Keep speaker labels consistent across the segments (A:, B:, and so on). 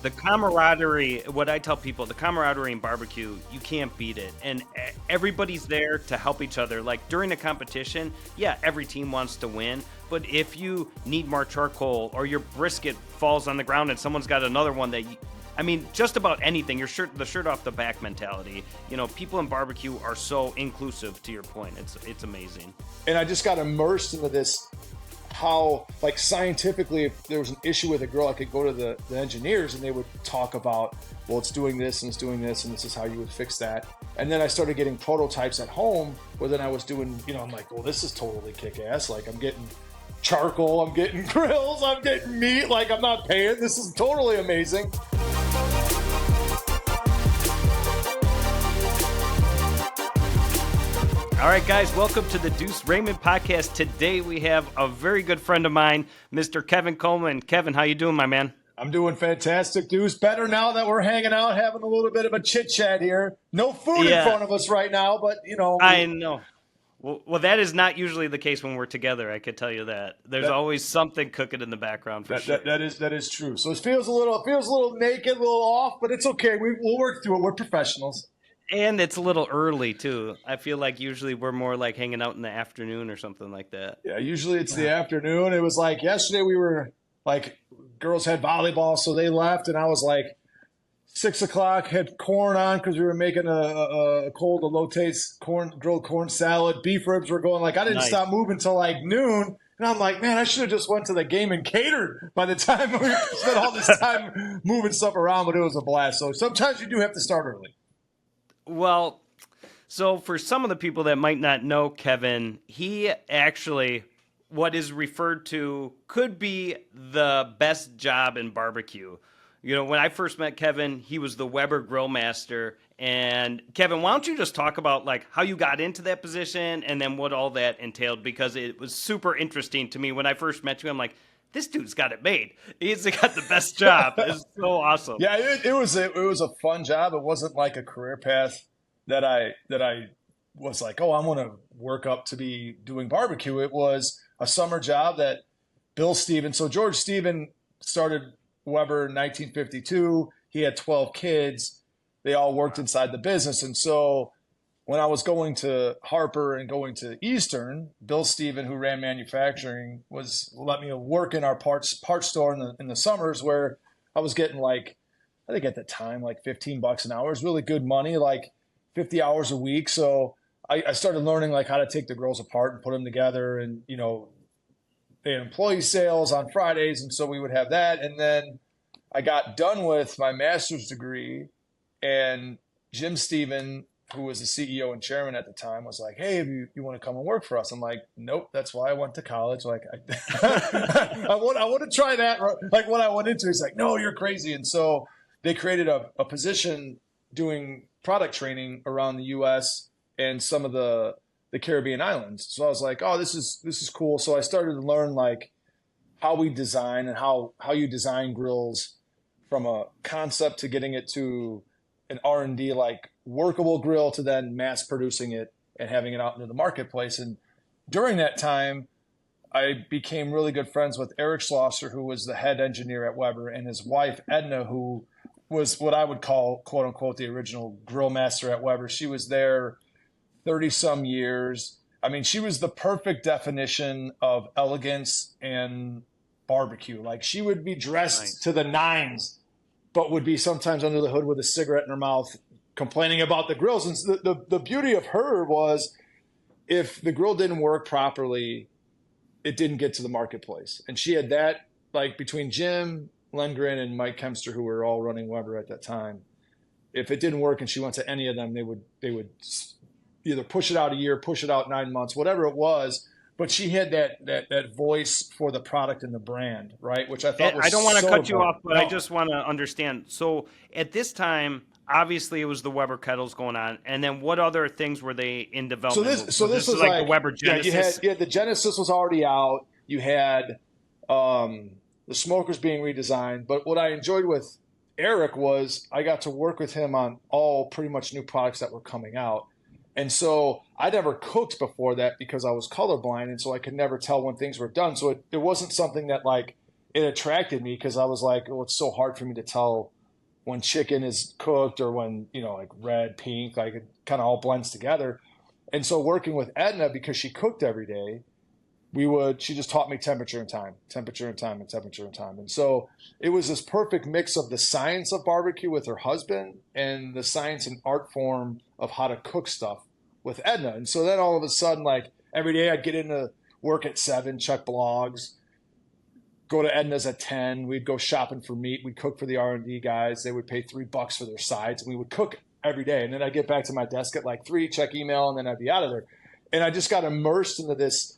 A: the camaraderie, what I tell people, the camaraderie in barbecue, you can't beat it. And everybody's there to help each other. Like during a competition, yeah, every team wants to win. But if you need more charcoal or your brisket falls on the ground and someone's got another one that I mean, just about anything, the shirt off the back mentality. You know, people in barbecue are so inclusive, to your point. It's amazing.
B: And I just got immersed into this, how, like, scientifically, if there was an issue with a grill, I could go to the engineers and they would talk about, well, it's doing this and it's doing this and this is how you would fix that. And then I started getting prototypes at home where then I was doing, you know, I'm like, well, this is totally kick-ass. Like, I'm getting charcoal, I'm getting grills, I'm getting meat, like, I'm not paying. This is totally amazing.
A: All right, guys, welcome to the Duce Raymond podcast. Today we have a very good friend of mine, Mr. Kevin Kolman. Kevin, how you doing, my man?
B: I'm doing fantastic, Duce. Better now that we're hanging out, having a little bit of a chit-chat here. No food in front of us right now, but, you know.
A: I know. Well, that is not usually the case when we're together, I could tell you that. There's always something cooking in the background for sure.
B: That is true. So it feels a little naked, a little off, but it's okay. We'll work through it. We're professionals.
A: And it's a little early, too. I feel like usually we're more like hanging out in the afternoon or something like that.
B: Yeah, usually it's the afternoon. It was like yesterday we were like, girls had volleyball, so they left. And I was like 6 o'clock, had corn on because we were making a low-taste grilled corn salad. Beef ribs were going. Like, I didn't stop moving till like noon. And I'm like, man, I should have just went to the game and catered by the time we spent all this time moving stuff around. But it was a blast. So sometimes you do have to start early.
A: Well, so for some of the people that might not know Kevin, he actually, what is referred to, could be the best job in barbecue. You know, when I first met Kevin, he was the Weber Grill Master. And Kevin, why don't you just talk about like how you got into that position and then what all that entailed? Because it was super interesting to me. When I first met you, I'm like, this dude's got it made. He's got the best job. It's so awesome.
B: Yeah, it was a fun job. It wasn't like a career path that I was like, oh, I'm going to work up to be doing barbecue. It was a summer job that Bill Stephen. So George Stephen started Weber in 1952. He had 12 kids. They all worked inside the business. And so when I was going to Harper and going to Eastern, Bill Stephen, who ran manufacturing, let me work in our parts store in the summers, where I was getting like, I think at the time, like $15 an hour is really good money, like 50 hours a week. So I started learning like how to take the grills apart and put them together. And, you know, they had employee sales on Fridays. And so we would have that. And then I got done with my master's degree, and Jim Stephen, who was the CEO and chairman at the time, was like, hey, if you want to come and work for us? I'm like, nope, that's why I went to college. Like, I want to try that. Like what I went into, he's like, no, you're crazy. And so they created a position doing product training around the U.S. and some of the Caribbean islands. So I was like, oh, this is cool. So I started to learn like how we design and how you design grills from a concept to getting it to an R&D like workable grill to then mass producing it and having it out into the marketplace. And during that time, I became really good friends with Eric Schlosser, who was the head engineer at Weber, and his wife, Edna, who was what I would call, quote unquote, the original grill master at Weber. She was there 30 some years. I mean, she was the perfect definition of elegance and barbecue. Like, she would be dressed to the nines, but would be sometimes under the hood with a cigarette in her mouth, complaining about the grills. And the beauty of her was, if the grill didn't work properly, it didn't get to the marketplace. And she had that, like, between Jim Lengren and Mike Kempster, who were all running Weber at that time. If it didn't work and she went to any of them, they would either push it out a year, push it out 9 months, whatever it was. But she had that voice for the product and the brand, right? Which I thought was
A: I don't want to
B: so
A: cut you
B: important.
A: off, but I just want to understand. So at this time, obviously it was the Weber kettles going on, and then what other things were they in development?
B: So this was like
A: the Weber Genesis.
B: Yeah, the Genesis was already out. You had the smokers being redesigned. But what I enjoyed with Eric was I got to work with him on all pretty much new products that were coming out. And so I never cooked before that because I was colorblind, and so I could never tell when things were done. So it wasn't something that like it attracted me, because I was like, oh, it's so hard for me to tell when chicken is cooked or when, like red, pink, like it kind of all blends together. And so working with Edna, because she cooked every day, she just taught me temperature and time, temperature and time, and temperature and time. And so it was this perfect mix of the science of barbecue with her husband and the science and art form of how to cook stuff with Edna. And so then all of a sudden, like every day I'd get into work at 7, check blogs, go to Edna's at 10. We'd go shopping for meat. We'd cook for the R&D guys. They would pay $3 for their sides, and we would cook every day. And then I'd get back to my desk at like 3, check email, and then I'd be out of there. And I just got immersed into this,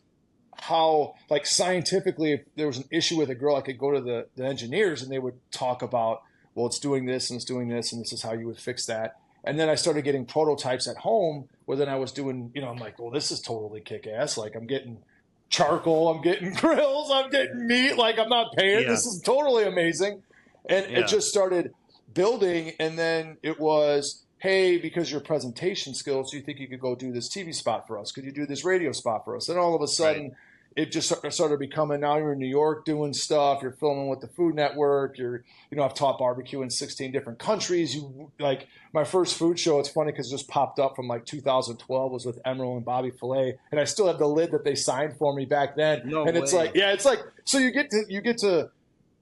B: how like scientifically, if there was an issue with a grill, I could go to the engineers and they would talk about, well, it's doing this and it's doing this, and this is how you would fix that. And then I started getting prototypes at home where then I was doing, I'm like, well, this is totally kick-ass. Like I'm getting charcoal, I'm getting grills, I'm getting meat, like I'm not paying. This is totally amazing. And it just started building. And then it was, hey, because your presentation skills, you think you could go do this TV spot for us? Could you do this radio spot for us? And all of a sudden it just started becoming, now you're in New York doing stuff, you're filming with the Food Network, I've taught barbecue in 16 different countries. Like my first food show, it's funny because it just popped up from like 2012, was with Emerald and Bobby Filet, and I still have the lid that they signed for me back then.
A: No
B: and
A: way.
B: It's like, so you get to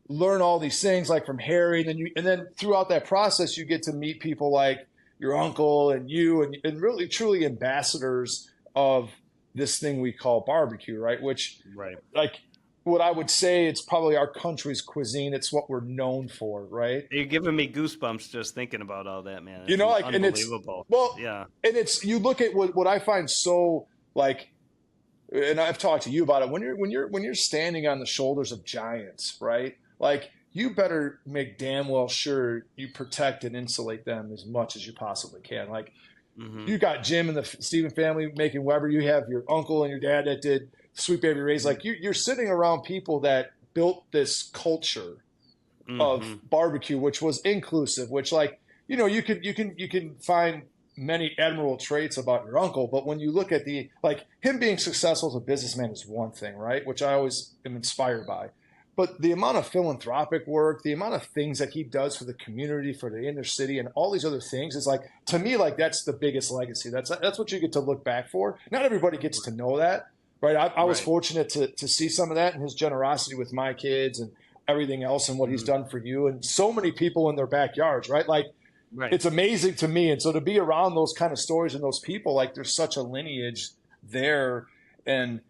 B: learn all these things like from Harry, and then throughout that process, you get to meet people like your uncle and you, and really truly ambassadors of this thing we call barbecue, right? Which, like, what I would say, it's probably our country's cuisine. It's what we're known for, right?
A: You're giving me goosebumps just thinking about all that, man. It's
B: like,
A: unbelievable.
B: And it's you look at what I find so like, and I've talked to you about it. When you're standing on the shoulders of giants, right? Like, you better make damn well sure you protect and insulate them as much as you possibly can. Like, you got Jim and the Stephen family making Weber. You have your uncle and your dad that did Sweet Baby Ray's. Like, you're sitting around people that built this culture of barbecue, which was inclusive. Which, like, you can find many admirable traits about your uncle, but when you look at him being successful as a businessman is one thing, right? Which I always am inspired by. But the amount of philanthropic work, the amount of things that he does for the community, for the inner city, and all these other things is like, to me, like that's the biggest legacy. That's what you get to look back for. Not everybody gets to know that, right? I was fortunate to see some of that and his generosity with my kids and everything else and what he's done for you and so many people in their backyards, right? Like, it's amazing to me. And so to be around those kind of stories and those people, like there's such a lineage there. And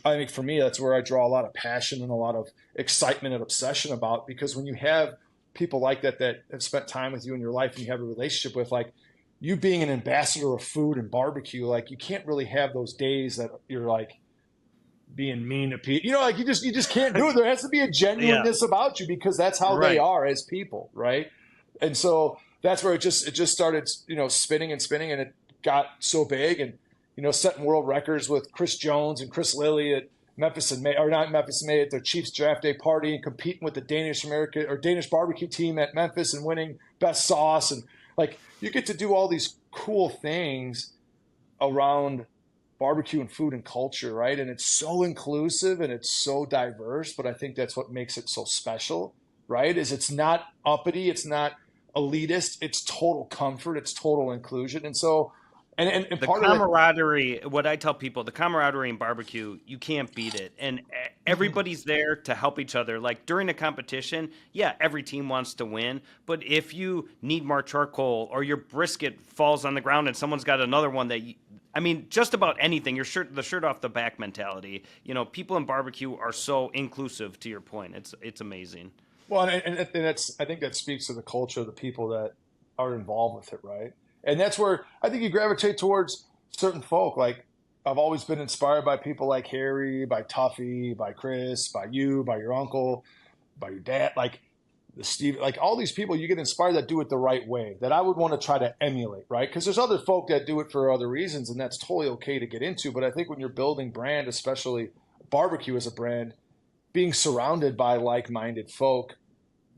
B: I think for me, that's where I draw a lot of passion and a lot of excitement and obsession about, because when you have people like that have spent time with you in your life and you have a relationship with, like, you being an ambassador of food and barbecue, like you can't really have those days that you're like being mean to people, like you just can't do it. There has to be a genuineness about you, because that's how they are as people. Right. And so that's where it just started, spinning and spinning, and it got so big, and, setting world records with Chris Jones and Chris Lilly at Memphis and May, or not Memphis and May, at their Chiefs draft day party, and competing with the Danish barbecue team at Memphis and winning best sauce. And like, you get to do all these cool things around barbecue and food and culture, right? And it's so inclusive and it's so diverse, but I think that's what makes it so special, right? Is it's not uppity, it's not elitist, it's total comfort, it's total inclusion. And so and
A: the
B: part
A: camaraderie, what I tell people, the camaraderie in barbecue, you can't beat it. And everybody's there to help each other. Like during a competition, every team wants to win. But if you need more charcoal or your brisket falls on the ground and someone's got another one just about anything, the shirt off the back mentality, people in barbecue are so inclusive, to your point. It's amazing.
B: Well, and I think that speaks to the culture of the people that are involved with it, right? And that's where I think you gravitate towards certain folk. Like, I've always been inspired by people like Harry, by Tuffy, by Chris, by you, by your uncle, by your dad, like the Steve, like all these people you get inspired that do it the right way, that I would want to try to emulate, right? Because there's other folk that do it for other reasons, and that's totally okay to get into. But I think when you're building brand, especially barbecue as a brand, being surrounded by like-minded folk,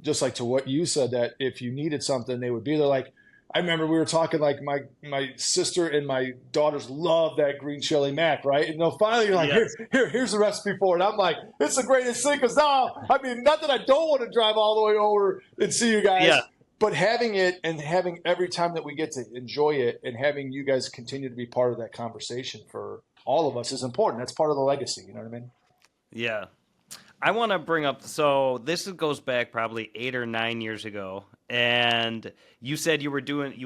B: just like to what you said, that if you needed something, they would be there. Like, I remember we were talking, like my sister and my daughters love that green chili mac, right? And finally you're like, here's the recipe for it. I'm like, it's the greatest thing, because now, not that I don't want to drive all the way over and see you guys, but having it and having every time that we get to enjoy it and having you guys continue to be part of that conversation for all of us is important. That's part of the legacy. You know what I mean?
A: Yeah. I want to bring up, so goes back probably 8 or 9 years ago, and you said you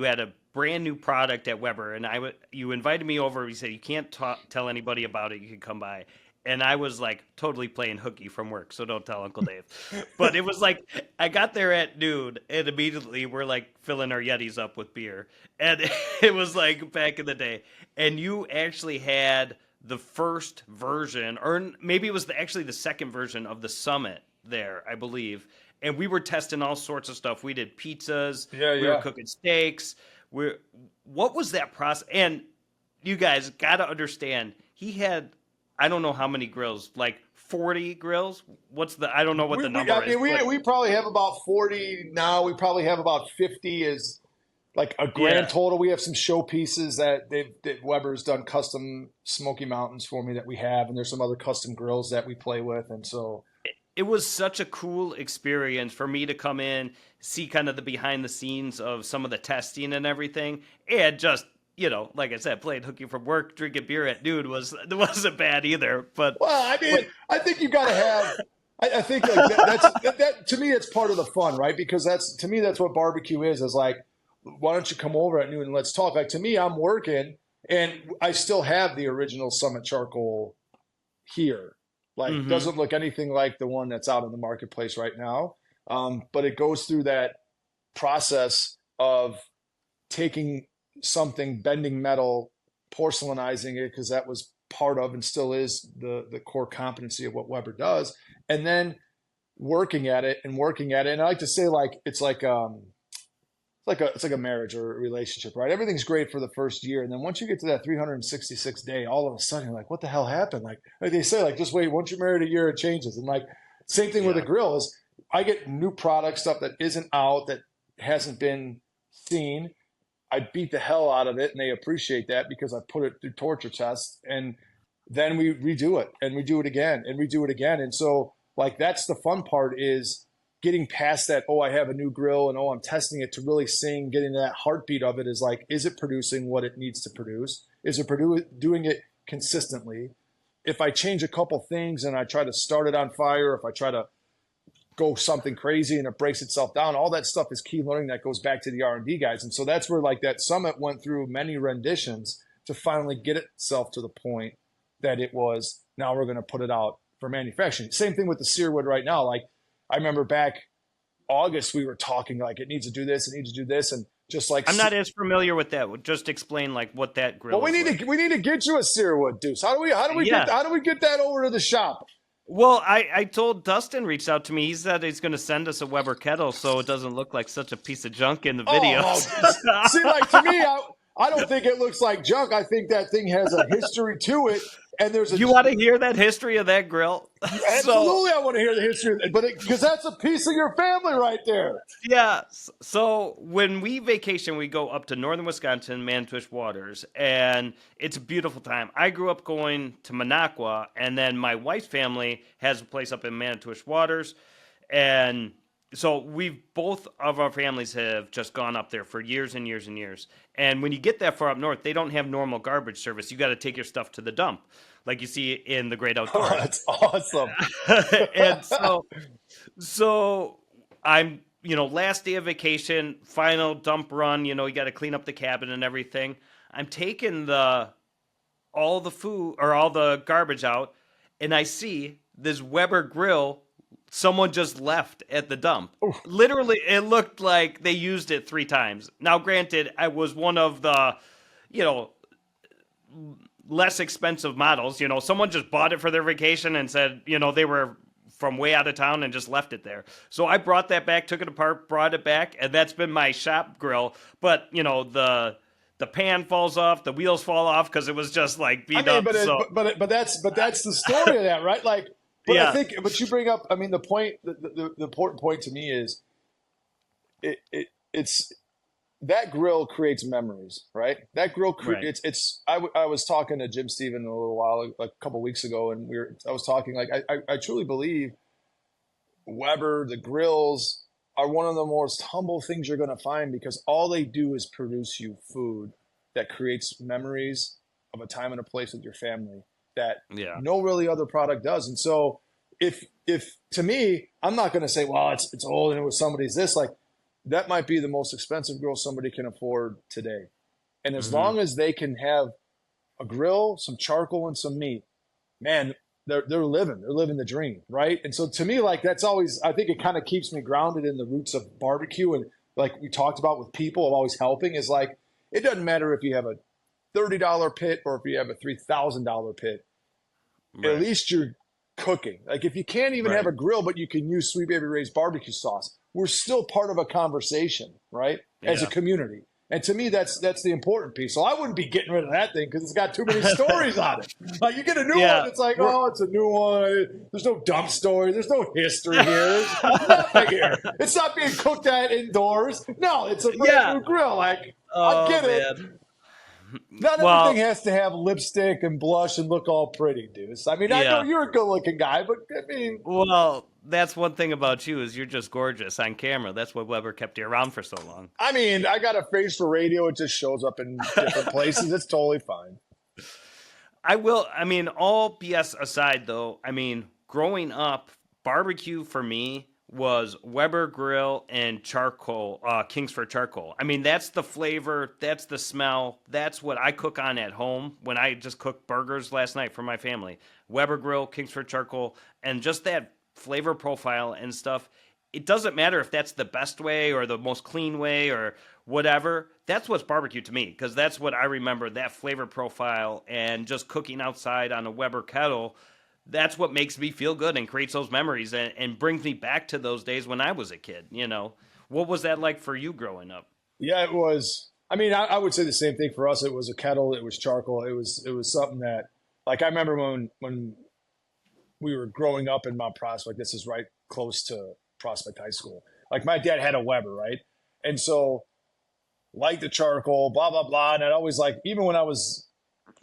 A: had a brand new product at Weber, and you invited me over. You said you can't tell anybody about it. You can come by, and I was like totally playing hooky from work, so don't tell Uncle Dave. But it was like I got there at noon, and immediately we're like filling our Yetis up with beer, and it was like back in the day, and you actually had the first version, or maybe it was actually the second version of the Summit there, I believe. And we were testing all sorts of stuff. We did pizzas.
B: Yeah,
A: We were
B: yeah.
A: cooking steaks. What was that process? And you guys got to understand, he had, I don't know how many grills, like 40 grills. I don't know what the number
B: I
A: is.
B: mean,
A: But
B: we probably have about 40 now. We probably have about 50 is like a grand
A: yeah,
B: total. We have some showpieces that Weber's done custom Smoky Mountains for me that we have, and there's some other custom grills that we play with, and so
A: it was such a cool experience for me to come in, see kind of the behind the scenes of some of the testing and everything, and just like I said, playing hooky from work, drinking beer at noon wasn't bad either. But
B: well, I
A: but
B: mean, I think you got to have. I think like that to me, it's part of the fun, right? Because that's to me, that's what barbecue is like, why don't you come over at noon and let's talk? Like to me, I'm working and I still have the original Summit charcoal here. Like
A: hmm
B: doesn't look anything like the one that's out in the marketplace right now. But it goes through that process of taking something, bending metal, porcelainizing it, because that was part of and still is the core competency of what Weber does, and then working at it and working at it. And I like to say like it's like a marriage or a relationship, right? Everything's great for the first year, and then once you get to that 366 day, all of a sudden you're like, what the hell happened? Like they say, like just wait. Once you're married a year, it changes. And like same thing with the
A: yeah,
B: grill is, I get new product stuff that isn't out, that hasn't been seen. I beat the hell out of it, and they appreciate that because I put it through torture tests, and then we redo it and we do it again and we do it again. And so like that's the fun part is getting past that, oh, I have a new grill and oh, I'm testing it, to really seeing, getting that heartbeat of it is like, is it producing what it needs to produce? Is it doing it consistently? If I change a couple things and I try to start it on fire, if I try to go something crazy and it breaks itself down, all that stuff is key learning that goes back to the R&D guys. And so that's where like that Summit went through many renditions to finally get itself to the point that it was, now we're going to put it out for manufacturing. Same thing with the Sear wood right now. Like I remember back August, we were talking like it needs to do this, it needs to do this. And just like,
A: I'm not as familiar with that. Just explain like what that grill
B: well,
A: is like.
B: we need to get you a Sear wood, Duce. How do we
A: Yeah.
B: get that over to the shop?
A: Well, I told Dustin reached out to me. He said he's going to send us a Weber kettle so it doesn't look like such a piece of junk in the
B: Oh,
A: videos.
B: see, like to me, I don't think it looks like junk. I think that thing has a history to it, and there's a
A: You want to hear that history of that grill?
B: absolutely. I want to hear the history, but because that's a piece of your family right there.
A: Yeah. So when we vacation, we go up to northern Wisconsin, Manitowish Waters, and it's a beautiful time. I grew up going to Minocqua, and then my wife's family has a place up in Manitowish Waters, and so both of our families have just gone up there for years and years and years. And when you get that far up north, they don't have normal garbage service. You got to take your stuff to the dump, like you see in the Great
B: Oh,
A: Outdoors.
B: that's awesome.
A: And so I'm, last day of vacation, final dump run, you got to clean up the cabin and everything. I'm taking all the food or all the garbage out, and I see this Weber grill someone just left at the dump. Literally, it looked like they used it 3 times. Now, granted, I was one of the, you know, less expensive models. Someone just bought it for their vacation and said, they were from way out of town and just left it there. So I brought that back, took it apart, brought it back, and that's been my shop grill. But, the pan falls off, the wheels fall off because it was just like beat up.
B: But that's the story of that, right? Like, but
A: Yeah.
B: I think, but you bring up, I mean, the important point to me is it's that grill creates memories, right? That grill,
A: Right.
B: I was talking to Jim Steven a little while, like a couple weeks ago, and I was talking, like, I truly believe Weber, the grills, are one of the most humble things you're going to find, because all they do is produce you food that creates memories of a time and a place with your family that
A: Yeah.
B: no really other product does. And so if to me, I'm not going to say, well, it's old and it was somebody's this, like that might be the most expensive grill somebody can afford today. And as
A: Hmm.
B: long as they can have a grill, some charcoal, and some meat, man, they're living the dream, right? And so to me, like that's always, I think it kind of keeps me grounded in the roots of barbecue. And like we talked about with people of always helping, is like it doesn't matter if you have a $30 pit or if you have a $3,000 pit. At
A: Right.
B: least you're cooking. Like if you can't even have
A: Right.
B: a grill, but you can use Sweet Baby Ray's barbecue sauce, we're still part of a conversation, right? As a
A: Yeah.
B: community. And to me, that's the important piece. So I wouldn't be getting rid of that thing because it's got too many stories on it. Like you get a new one,
A: Yeah.
B: it's like,
A: We're,
B: oh, it's a new one. There's no dump story. There's no history here. There's nothing here. It's not being cooked at indoors. No, it's a brand
A: yeah.
B: new grill. Like I
A: Oh
B: get it.
A: man.
B: Not everything
A: Well,
B: has to have lipstick and blush and look all pretty, Duce. I mean, I know
A: yeah.
B: you're a good-looking guy, but I mean,
A: Well, that's one thing about you is you're just gorgeous on camera. That's what Weber kept you around for so long.
B: I got a face for radio. It just shows up in different places. It's totally fine.
A: I will. I mean, all BS aside, though. I mean, growing up, barbecue for me was Weber Grill and charcoal, Kingsford charcoal. I mean, that's the flavor, that's the smell, that's what I cook on at home when I just cooked burgers last night for my family. Weber Grill, Kingsford charcoal, and just that flavor profile and stuff. It doesn't matter if that's the best way or the most clean way or whatever. That's what's barbecue to me because that's what I remember, that flavor profile and just cooking outside on a Weber kettle. That's what makes me feel good and creates those memories and brings me back to those days when I was a kid. What was that like for you growing up?
B: Yeah, it was. I mean, I would say the same thing for us. It was a kettle. It was charcoal. It was something that, like, I remember when we were growing up in Mount Prospect. This is right close to Prospect High School. Like, my dad had a Weber, right? And so, like the charcoal, blah blah blah. And I'd always like, even when I was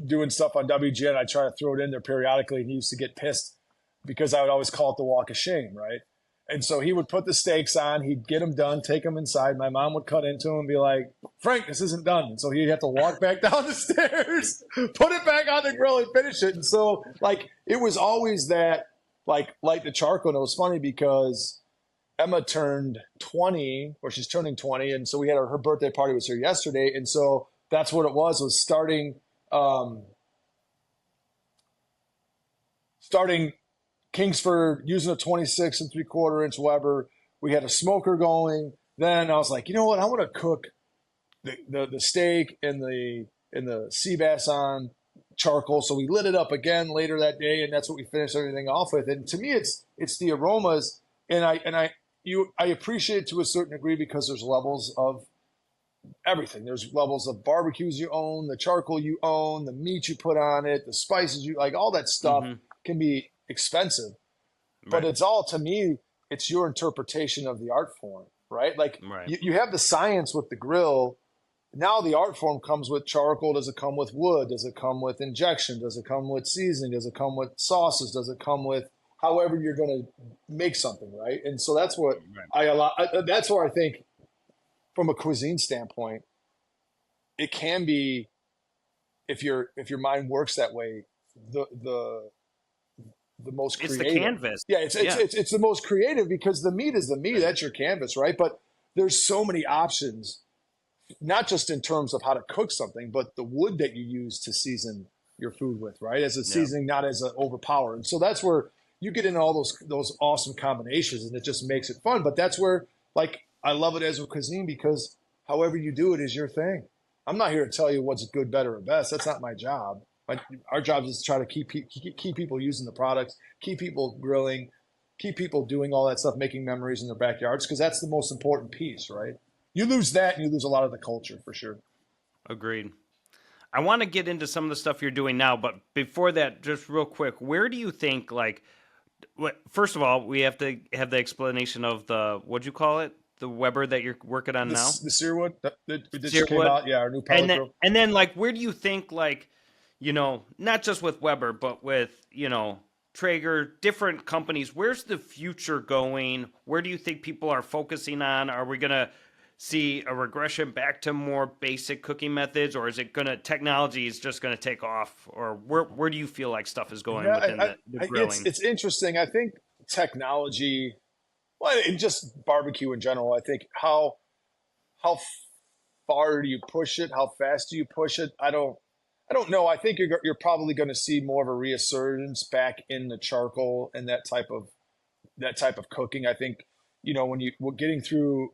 B: doing stuff on WGN, I try to throw it in there periodically, and he used to get pissed because I would always call it the walk of shame, right? And so he would put the steaks on, he'd get them done, take them inside. My mom would cut into them and be like, Frank, this isn't done. And so he'd have to walk back down the stairs, put it back on the grill and finish it. And so like it was always that like the charcoal. And it was funny because Emma turned 20, or she's turning 20. And so we had her birthday party was here yesterday. And so that's what it was um, starting Kingsford using a 26 3/4 inch Weber. We had a smoker going. Then I was like, you know what? I want to cook the steak and the sea bass on charcoal. So we lit it up again later that day, and that's what we finished everything off with. And to me, it's the aromas, and I appreciate it to a certain degree because there's levels of everything. There's levels of barbecues you own, the charcoal you own, the meat you put on it, the spices you like, all that stuff
A: Hmm.
B: can be expensive. But
A: Right.
B: it's all, to me, it's your interpretation of the art form, right? Like
A: Right.
B: you have the science with the grill. Now the art form comes with charcoal. Does it come with wood? Does it come with injection? Does it come with seasoning? Does it come with sauces? Does it come with however you're going to make something, right? And so that's what
A: Right.
B: that's where I think from a cuisine standpoint, it can be, if your mind works that way, the the most
A: It's the
B: creative.
A: canvas.
B: Yeah, it's it's
A: Yeah.
B: it's it's the most creative because the meat is the meat. That's your canvas, right? But there's so many options, not just in terms of how to cook something, but the wood that you use to season your food with, right? As a
A: Yeah.
B: seasoning, not as an overpower. And so that's where you get into all those awesome combinations, and it just makes it fun. But that's where, like, I love it as a cuisine because however you do it is your thing. I'm not here to tell you what's good, better, or best. That's not my job. Our job is to try to keep people using the products, keep people grilling, keep people doing all that stuff, making memories in their backyards, because that's the most important piece, right? You lose that, and you lose a lot of the culture for sure.
A: Agreed. I want to get into some of the stuff you're doing now, but before that, just real quick, where do you think, like, first of all, we have to have the explanation of the, what'd you call it? The Weber that you're working on now?
B: The Searwood that just came
A: Searwood.
B: out, yeah, our new
A: And
B: pellet
A: then,
B: grill.
A: and then, like, where do you think, like, not just with Weber, but with, Traeger, different companies, where's the future going? Where do you think people are focusing on? Are we going to see a regression back to more basic cooking methods, or is it going to, technology is just going to take off? Or where do you feel like stuff is going
B: Yeah,
A: within the grilling?
B: it's interesting. I think technology, well, and just barbecue in general. I think how far do you push it? How fast do you push it? I don't know. I think you're probably going to see more of a resurgence back in the charcoal and that type of cooking. I think, when we're getting through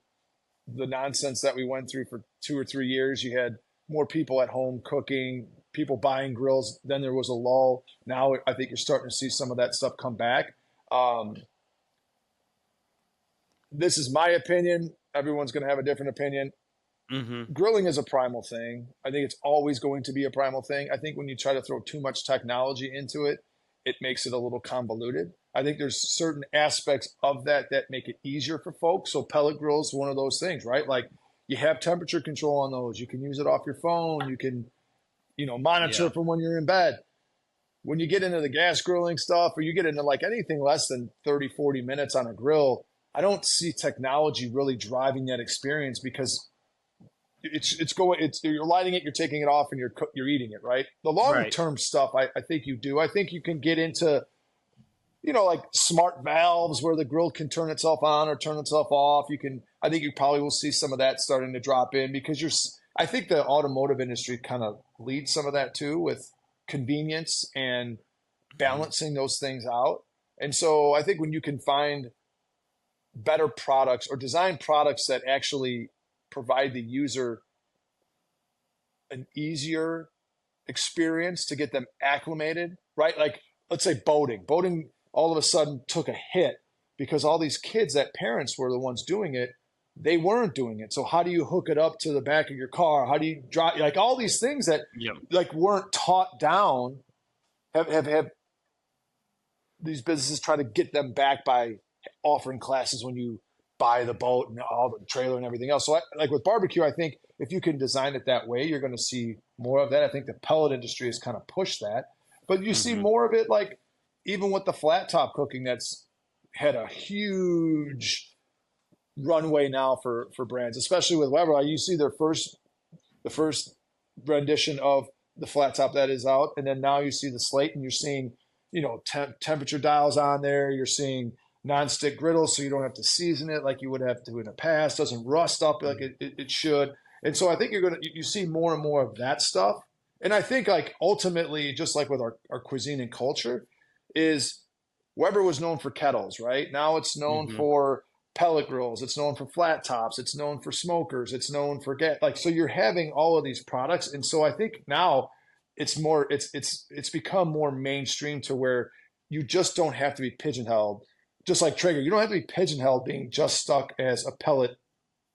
B: the nonsense that we went through for 2 or 3 years, you had more people at home cooking, people buying grills. Then there was a lull. Now I think you're starting to see some of that stuff come back. Um, this is my opinion. Everyone's going to have a different opinion.
A: Mm-hmm.
B: Grilling is a primal thing. I think it's always going to be a primal thing. I think when you try to throw too much technology into it, it makes it a little convoluted. I think there's certain aspects of that make it easier for folks. So pellet grills, one of those things, right? Like you have temperature control on those. You can use it off your phone. You can, monitor
A: Yeah.
B: from when you're in bed. When you get into the gas grilling stuff, or you get into like anything less than 30, 40 minutes on a grill, I don't see technology really driving that experience, because you're lighting it, you're taking it off, and you're eating it, right? The long
A: Right.
B: term stuff, I think you do. I think you can get into, like smart valves where the grill can turn itself on or turn itself off. I think you probably will see some of that starting to drop in, because I think the automotive industry kind of leads some of that too, with convenience and balancing those things out. And so I think when you can find better products or design products that actually provide the user an easier experience to get them acclimated, right? Like, let's say boating. Boating all of a sudden took a hit because all these kids that parents were the ones doing it, they weren't doing it. So how do you hook it up to the back of your car? How do you drive? Like all these things that
A: Yep.
B: like weren't taught down have these businesses try to get them back by offering classes when you buy the boat and all the trailer and everything else. So like with barbecue, I think if you can design it that way, you're going to see more of that. I think the pellet industry has kind of pushed that, but you see
A: Mm-hmm.
B: more of it, like even with the flat top cooking, that's had a huge runway now for brands, especially with Weber. You see the first rendition of the flat top that is out, and then now you see the slate, and you're seeing temperature dials on there. You're seeing non-stick griddles, so you don't have to season it like you would have to in the past. Doesn't rust up like it should. And so I think you see more and more of that stuff. And I think like ultimately, just like with our cuisine and culture, is Weber was known for kettles, right? Now it's known
A: Mm-hmm.
B: for pellet grills. It's known for flat tops. It's known for smokers. It's known for so you're having all of these products. And so I think now it's become more mainstream to where you just don't have to be pigeonholed. Just like Traeger, you don't have to be pigeonholed being just stuck as a pellet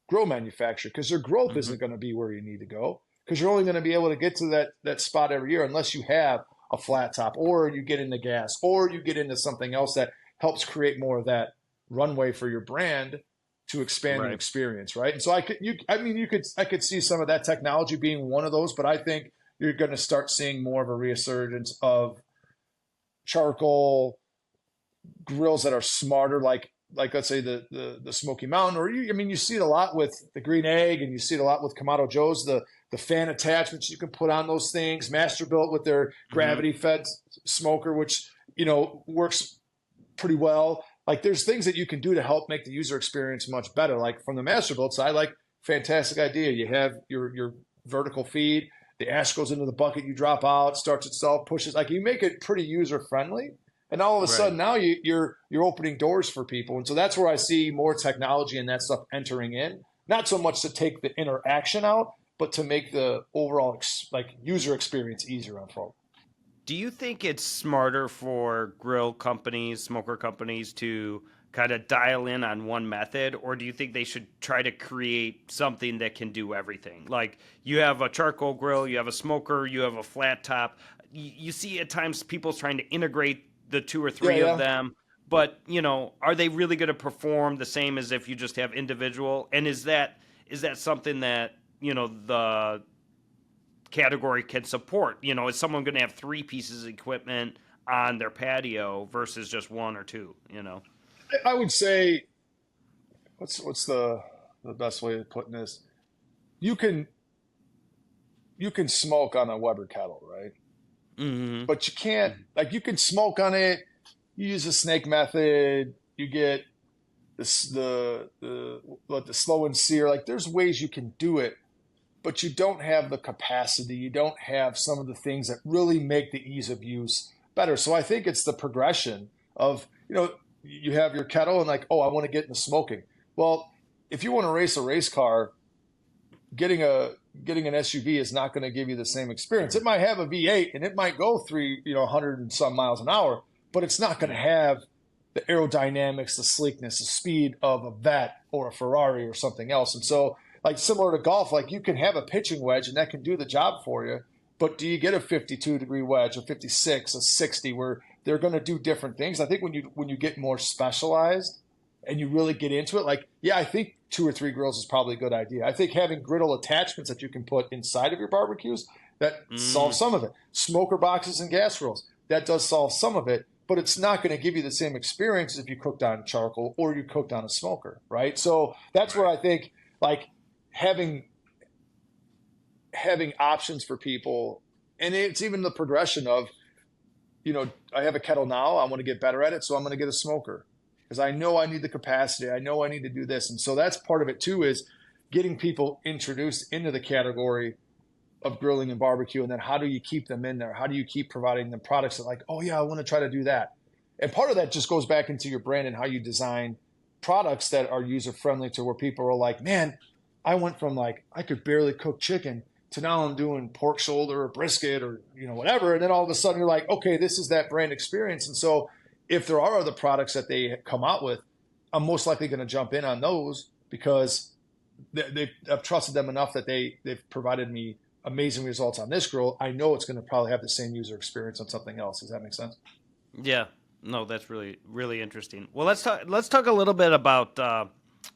B: grill manufacturer, because their growth
A: Mm-hmm.
B: isn't going to be where you need to go, because you're only going to be able to get to that spot every year unless you have a flat top, or you get into gas, or you get into something else that helps create more of that runway for your brand to expand the
A: Right.
B: experience, right? And so I could see some of that technology being one of those, but I think you're going to start seeing more of a resurgence of charcoal grills that are smarter, like let's say the Smoky Mountain, or you see it a lot with the Green Egg, and you see it a lot with Kamado Joe's, the fan attachments you can put on those things. Masterbuilt with their
A: Mm-hmm.
B: gravity fed smoker, which works pretty well. Like there's things that you can do to help make the user experience much better. Like from the Masterbuilt side, like fantastic idea. You have your vertical feed, the ash goes into the bucket, you drop out, starts itself, pushes. Like you make it pretty user friendly. And all of a
A: Right.
B: sudden now you're opening doors for people. And so that's where I see more technology and that stuff entering in. Not so much to take the interaction out, but to make the overall user experience easier on folks.
A: Do you think it's smarter for grill companies, smoker companies to kind of dial in on one method, or do you think they should try to create something that can do everything? Like you have a charcoal grill, you have a smoker, you have a flat top. You see at times people trying to integrate the two or
B: Yeah,
A: three of
B: yeah.
A: them, but are they really going to perform the same as if you just have individual? And is that something that the category can support? Is someone going to have three pieces of equipment on their patio versus just one or two,
B: I would say, what's the best way of putting this? You can smoke on a Weber kettle, right?
A: Mm-hmm.
B: But you can't, like, you can smoke on it. You use the snake method. You get the slow and sear. Like, there's ways you can do it, but you don't have the capacity. You don't have some of the things that really make the ease of use better. So I think it's the progression of, you have your kettle and like, oh, I want to get into smoking. Well, if you want to race a race car, getting an SUV is not going to give you the same experience. It might have a V8 and it might go 100 and some miles an hour, but it's not going to have the aerodynamics, the sleekness, the speed of a Vet or a Ferrari or something else. And so, like, similar to golf, like, you can have a pitching wedge and that can do the job for you, but do you get a 52-degree wedge, a 56, a 60, where they're going to do different things? I think when you get more specialized and you really get into it, like, yeah, I think 2 or 3 grills is probably a good idea. I think having griddle attachments that you can put inside of your barbecues, that solves some of it. Smoker boxes and gas grills, that does solve some of it, but it's not going to give you the same experience as if you cooked on charcoal or you cooked on a smoker, right? So that's where I think, like, having options for people, and it's even the progression of, I have a kettle now, I want to get better at it, so I'm going to get a smoker because I know I need the capacity, I know I need to do this. And so that's part of it too, is getting people introduced into the category of grilling and barbecue, and then how do you keep them in there? How do you keep providing them products that, like, oh yeah, I want to try to do that? And part of that just goes back into your brand and how you design products that are user friendly to where people are like, man, I went from, like, I could barely cook chicken to now I'm doing pork shoulder or brisket or, whatever. And then all of a sudden you're like, okay, this is that brand experience. And so if there are other products that they come out with, I'm most likely going to jump in on those because I've trusted them enough that they've provided me amazing results on this grill. I know it's going to probably have the same user experience on something else. Does that make sense?
A: Yeah. No, that's really, really interesting. Well, let's talk a little bit about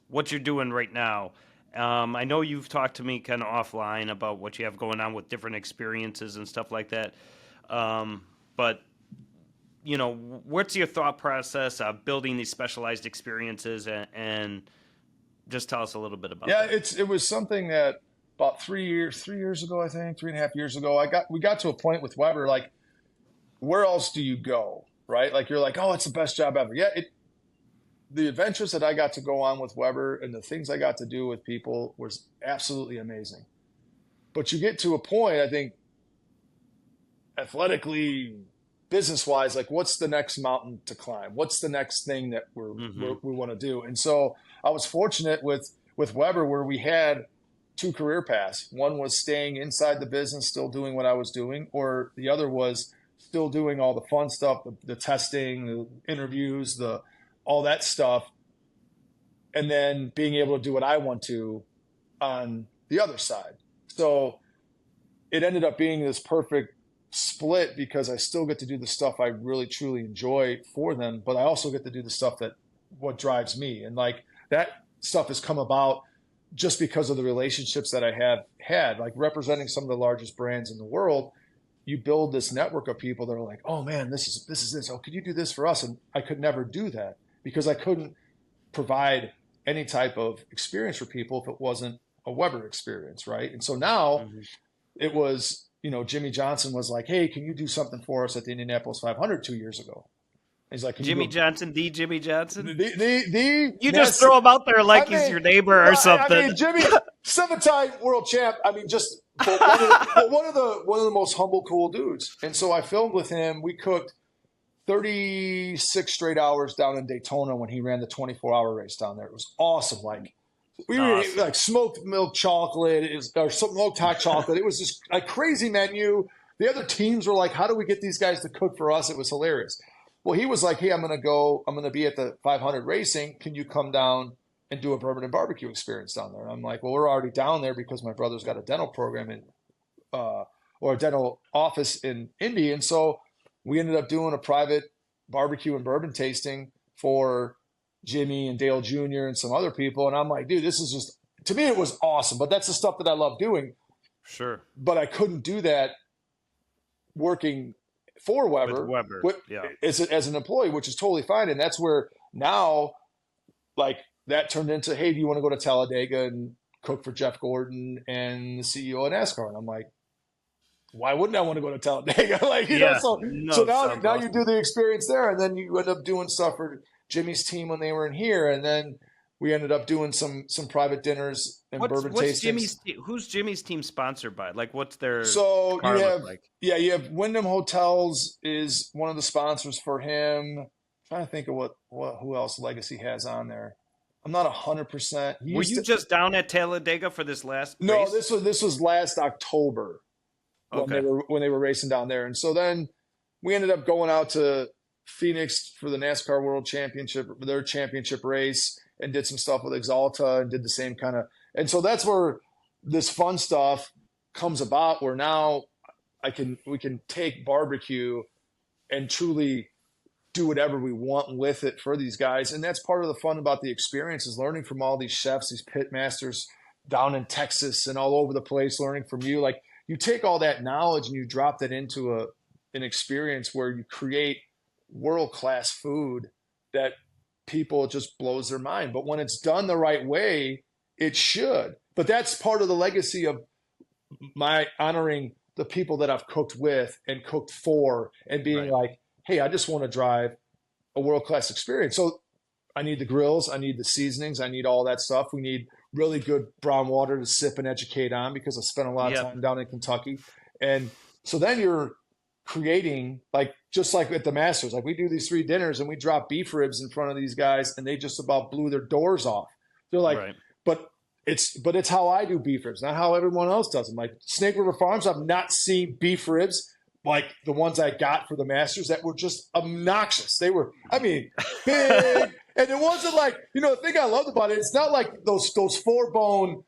A: what you're doing right now. I know you've talked to me kind of offline about what you have going on with different experiences and stuff like that. But, what's your thought process of building these specialized experiences, and just tell us a little bit about that.
B: Yeah, it was something that about 3 years ago, I think, 3.5 years ago, we got to a point with Weber, like, where else do you go, right? Like, you're like, oh, it's the best job ever. Yeah, the adventures that I got to go on with Weber and the things I got to do with people was absolutely amazing. But you get to a point, I think, athletically, business-wise, like, what's the next mountain to climb? What's the next thing that we want to do? And so I was fortunate with Weber where we had 2 career paths. One was staying inside the business, still doing what I was doing, or the other was still doing all the fun stuff, the testing, the interviews, all that stuff, and then being able to do what I want to on the other side. So it ended up being this perfect split because I still get to do the stuff I really truly enjoy for them, but I also get to do the stuff what drives me. And, like, that stuff has come about just because of the relationships that I have had, like, representing some of the largest brands in the world. You build this network of people that are like, oh man, this is this. Oh, could you do this for us? And I could never do that because I couldn't provide any type of experience for people if it wasn't a Weber experience, right? And so now it was, Jimmy Johnson was like, hey, can you do something for us at the Indianapolis 500 2 years ago? And he's like,
A: Jimmy Johnson?
B: The
A: you just throw him out there like he's your neighbor or something.
B: I mean, Jimmy, 7-time world champ. I mean, just one of the most humble, cool dudes. And so I filmed with him. We cooked 36 straight hours down in Daytona when he ran the 24-hour race down there. It was awesome. Like, we were like smoked milk chocolate, or smoked hot chocolate. It was just a crazy menu. The other teams were like, how do we get these guys to cook for us? It was hilarious. Well, he was like, hey, I'm going to be at the 500 racing. Can you come down and do a bourbon and barbecue experience down there? And I'm like, well, we're already down there because my brother's got a dental program or a dental office in Indy. And so we ended up doing a private barbecue and bourbon tasting for Jimmy and Dale Jr. and some other people. And I'm like, dude, this is just, to me, it was awesome. But that's the stuff that I love doing.
A: Sure.
B: But I couldn't do that working for
A: With
B: Weber
A: Weber.
B: with,
A: Yeah.
B: as an employee, which is totally fine. And that's where now, like, that turned into, hey, do you want to go to Talladega and cook for Jeff Gordon and the CEO of NASCAR? And I'm like, why wouldn't I want to go to Talladega? Like,
A: Yeah.
B: so
A: No, sounds
B: now you
A: awesome.
B: do the experience there, and then you end up doing stuff for Jimmy's team when they were in here, and then we ended up doing some private dinners and bourbon
A: What's
B: tastings.
A: who's Jimmy's team sponsored by? Like, what's their
B: So
A: car look like?
B: you have Wyndham Hotels is one of the sponsors for him. I'm trying to think of who else Legacy has on there. I'm not 100%. He
A: Were
B: used
A: you
B: to,
A: just down at Talladega for this last
B: no,
A: race?
B: this was last October
A: Okay.
B: when they were racing down there, and so then we ended up going out to Phoenix for the NASCAR World Championship, their championship race, and did some stuff with Exalta and did the same kind of. And so that's where this fun stuff comes about. Where now we can take barbecue and truly do whatever we want with it for these guys, and that's part of the fun about the experience is learning from all these chefs, these pit masters down in Texas and all over the place, learning from you. Like, you take all that knowledge and you drop that into an experience where you create world-class food that people just blows their mind. But when it's done the right way, it should. But that's part of the legacy of my honoring the people that I've cooked with and cooked for and being
A: Right.
B: like, hey, I just want to drive a world-class experience. So I need the grills, I need the seasonings, I need all that stuff. We need really good brown water to sip and educate on because I spent a lot of
A: Yep.
B: time down in Kentucky. And so then you're creating, like, just like at the Masters, like we do these 3 dinners and we drop beef ribs in front of these guys and they just about blew their doors off. They're like,
A: Right.
B: but it's how I do beef ribs, not how everyone else does them. Like Snake River Farms, I've not seen beef ribs like the ones I got for the Masters that were just obnoxious. They were, I mean, big. And it wasn't like, the thing I loved about it, it's not like those 4-bone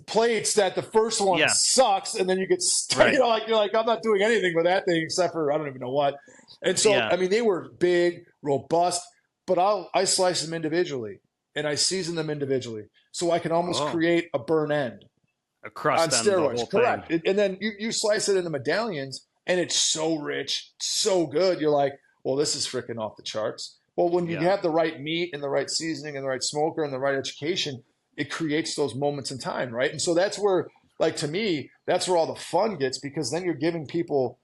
B: plates that the first one
A: Yeah.
B: sucks and then you get stuck,
A: Right.
B: you're like, I'm not doing anything with that thing except for I don't even know what. And so,
A: Yeah.
B: I mean, they were big, robust, but I slice them individually and I season them individually. So I can almost create a burn end
A: A crust
B: on
A: on the
B: steroids.
A: whole
B: Correct.
A: thing.
B: And then you slice it into medallions and it's so rich, so good. You're like, well, this is freaking off the charts. Well, when you
A: Yeah.
B: have the right meat and the right seasoning and the right smoker and the right education, it creates those moments in time, right? And so that's where, like, to me, that's where all the fun gets, because then you're giving people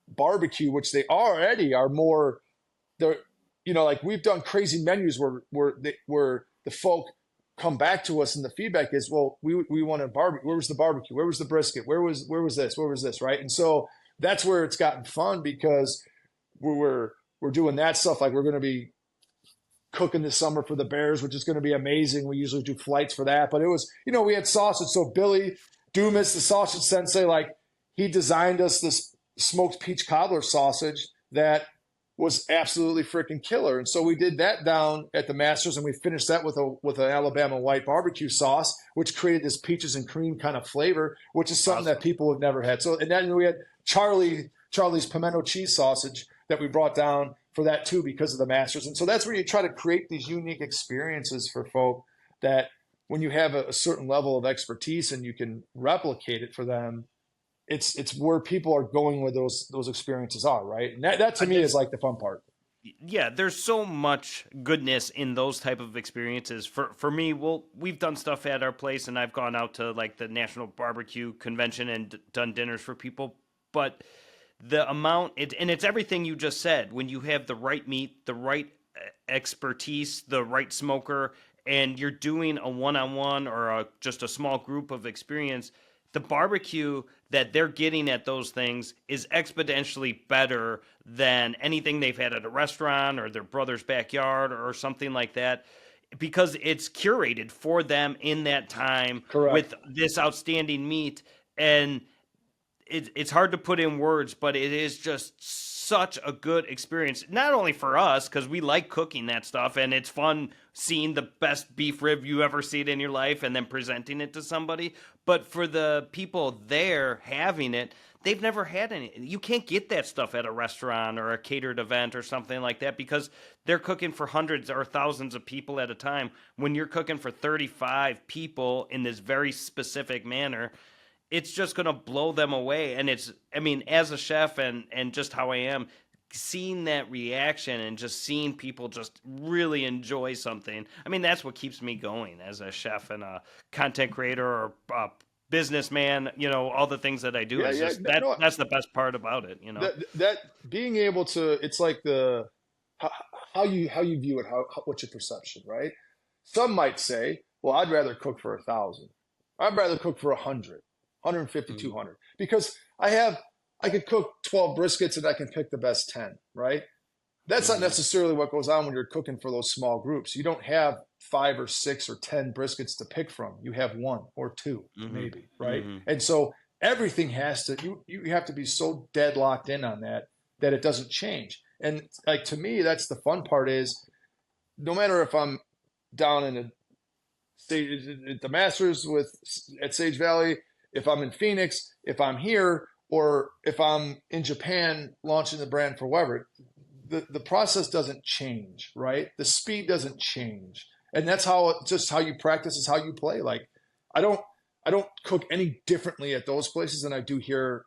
B: barbecue, which they already are more. They're, like we've done crazy menus where the folk come back to us and the feedback is, well, we wanted barbecue. Where was the barbecue? Where was the brisket? Where was this? Where was this? Right? And so that's where it's gotten fun because we're doing that stuff. Like, we're going to be cooking this summer for the Bears, which is going to be amazing. We usually do flights for that, but it was, we had sausage. So Billy Dumas, the sausage sensei, like, he designed us this smoked peach cobbler sausage that was absolutely freaking killer. And so we did that down at the Masters, and we finished that with an Alabama white barbecue sauce, which created this peaches and cream kind of flavor, which is something that people have never had. So, and then we had Charlie's pimento cheese sausage that we brought down for that too because of the Masters. And so that's where you try to create these unique experiences for folk that when you have a certain level of expertise and you can replicate it for them, it's where people are going where those experiences are, right? And that to me is like the fun part.
A: Yeah, there's so much goodness in those type of experiences. For me, we've done stuff at our place, and I've gone out to like the National Barbecue Convention and done dinners for people. But the amount, it's everything you just said. When you have the right meat, the right expertise, the right smoker, and you're doing a one-on-one or just a small group of experience, the barbecue that they're getting at those things is exponentially better than anything they've had at a restaurant or their brother's backyard or something like that, because it's curated for them in that time.
B: Correct.
A: With this outstanding meat. And it's hard to put in words, but it is just such a good experience, not only for us, because we like cooking that stuff, and it's fun seeing the best beef rib you ever seen in your life and then presenting it to somebody, but for the people there having it, they've never had any. You can't get that stuff at a restaurant or a catered event or something like that because they're cooking for hundreds or thousands of people at a time. When you're cooking for 35 people in this very specific manner, it's just going to blow them away. And I mean, as a chef and just how I am, seeing that reaction and just seeing people just really enjoy something. I mean, that's what keeps me going as a chef and a content creator or a businessman, all the things that I do
B: Yeah,
A: is
B: yeah.
A: just
B: No,
A: that's the best part about it.
B: that being able to, it's like how, how you view it, what's your perception, right? Some might say, well, I'd rather cook for 1,000. I'd rather cook for 100, 150,
A: Mhm.
B: 200, because I could cook 12 briskets and I can pick the best 10, right? That's not
A: Mhm.
B: necessarily what goes on when you're cooking for those small groups. You don't have 5 or 6 or 10 briskets to pick from. You have 1 or 2,
A: Mhm.
B: maybe, right?
A: Mhm.
B: And so everything has to, you have to be so deadlocked in on that it doesn't change. And like, to me, that's the fun part is, no matter if I'm down in at the Masters at Sage Valley, if I'm in Phoenix, if I'm here, or if I'm in Japan launching the brand for Weber, the process doesn't change, right? The speed doesn't change, and that's just how you practice is how you play. Like, I don't I don't cook any differently at those places than I do here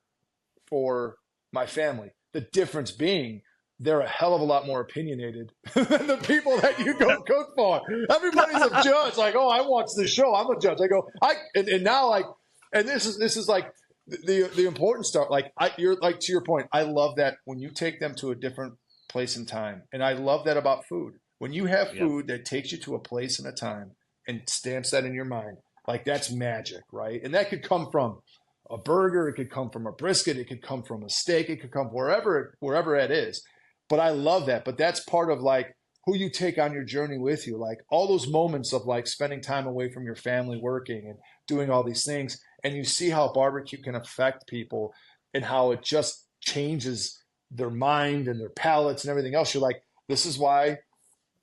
B: for my family. The difference being, they're a hell of a lot more opinionated than the people that you go cook for. Everybody's a judge. Like, oh, I watch this show. I'm a judge. I go, and now, like, and this is like the important stuff. Like, you're like, to your point, I love that when you take them to a different place and time, and I love that about food. When you have
A: Yep.
B: food that takes you to a place and a time and stamps that in your mind, like, that's magic, right? And that could come from a burger, it could come from a brisket, it could come from a steak, it could come wherever it is. But I love that. But that's part of, like, who you take on your journey with you. Like, all those moments of, like, spending time away from your family, working and doing all these things, and you see how barbecue can affect people and how it just changes their mind and their palates and everything else. You're like, this is why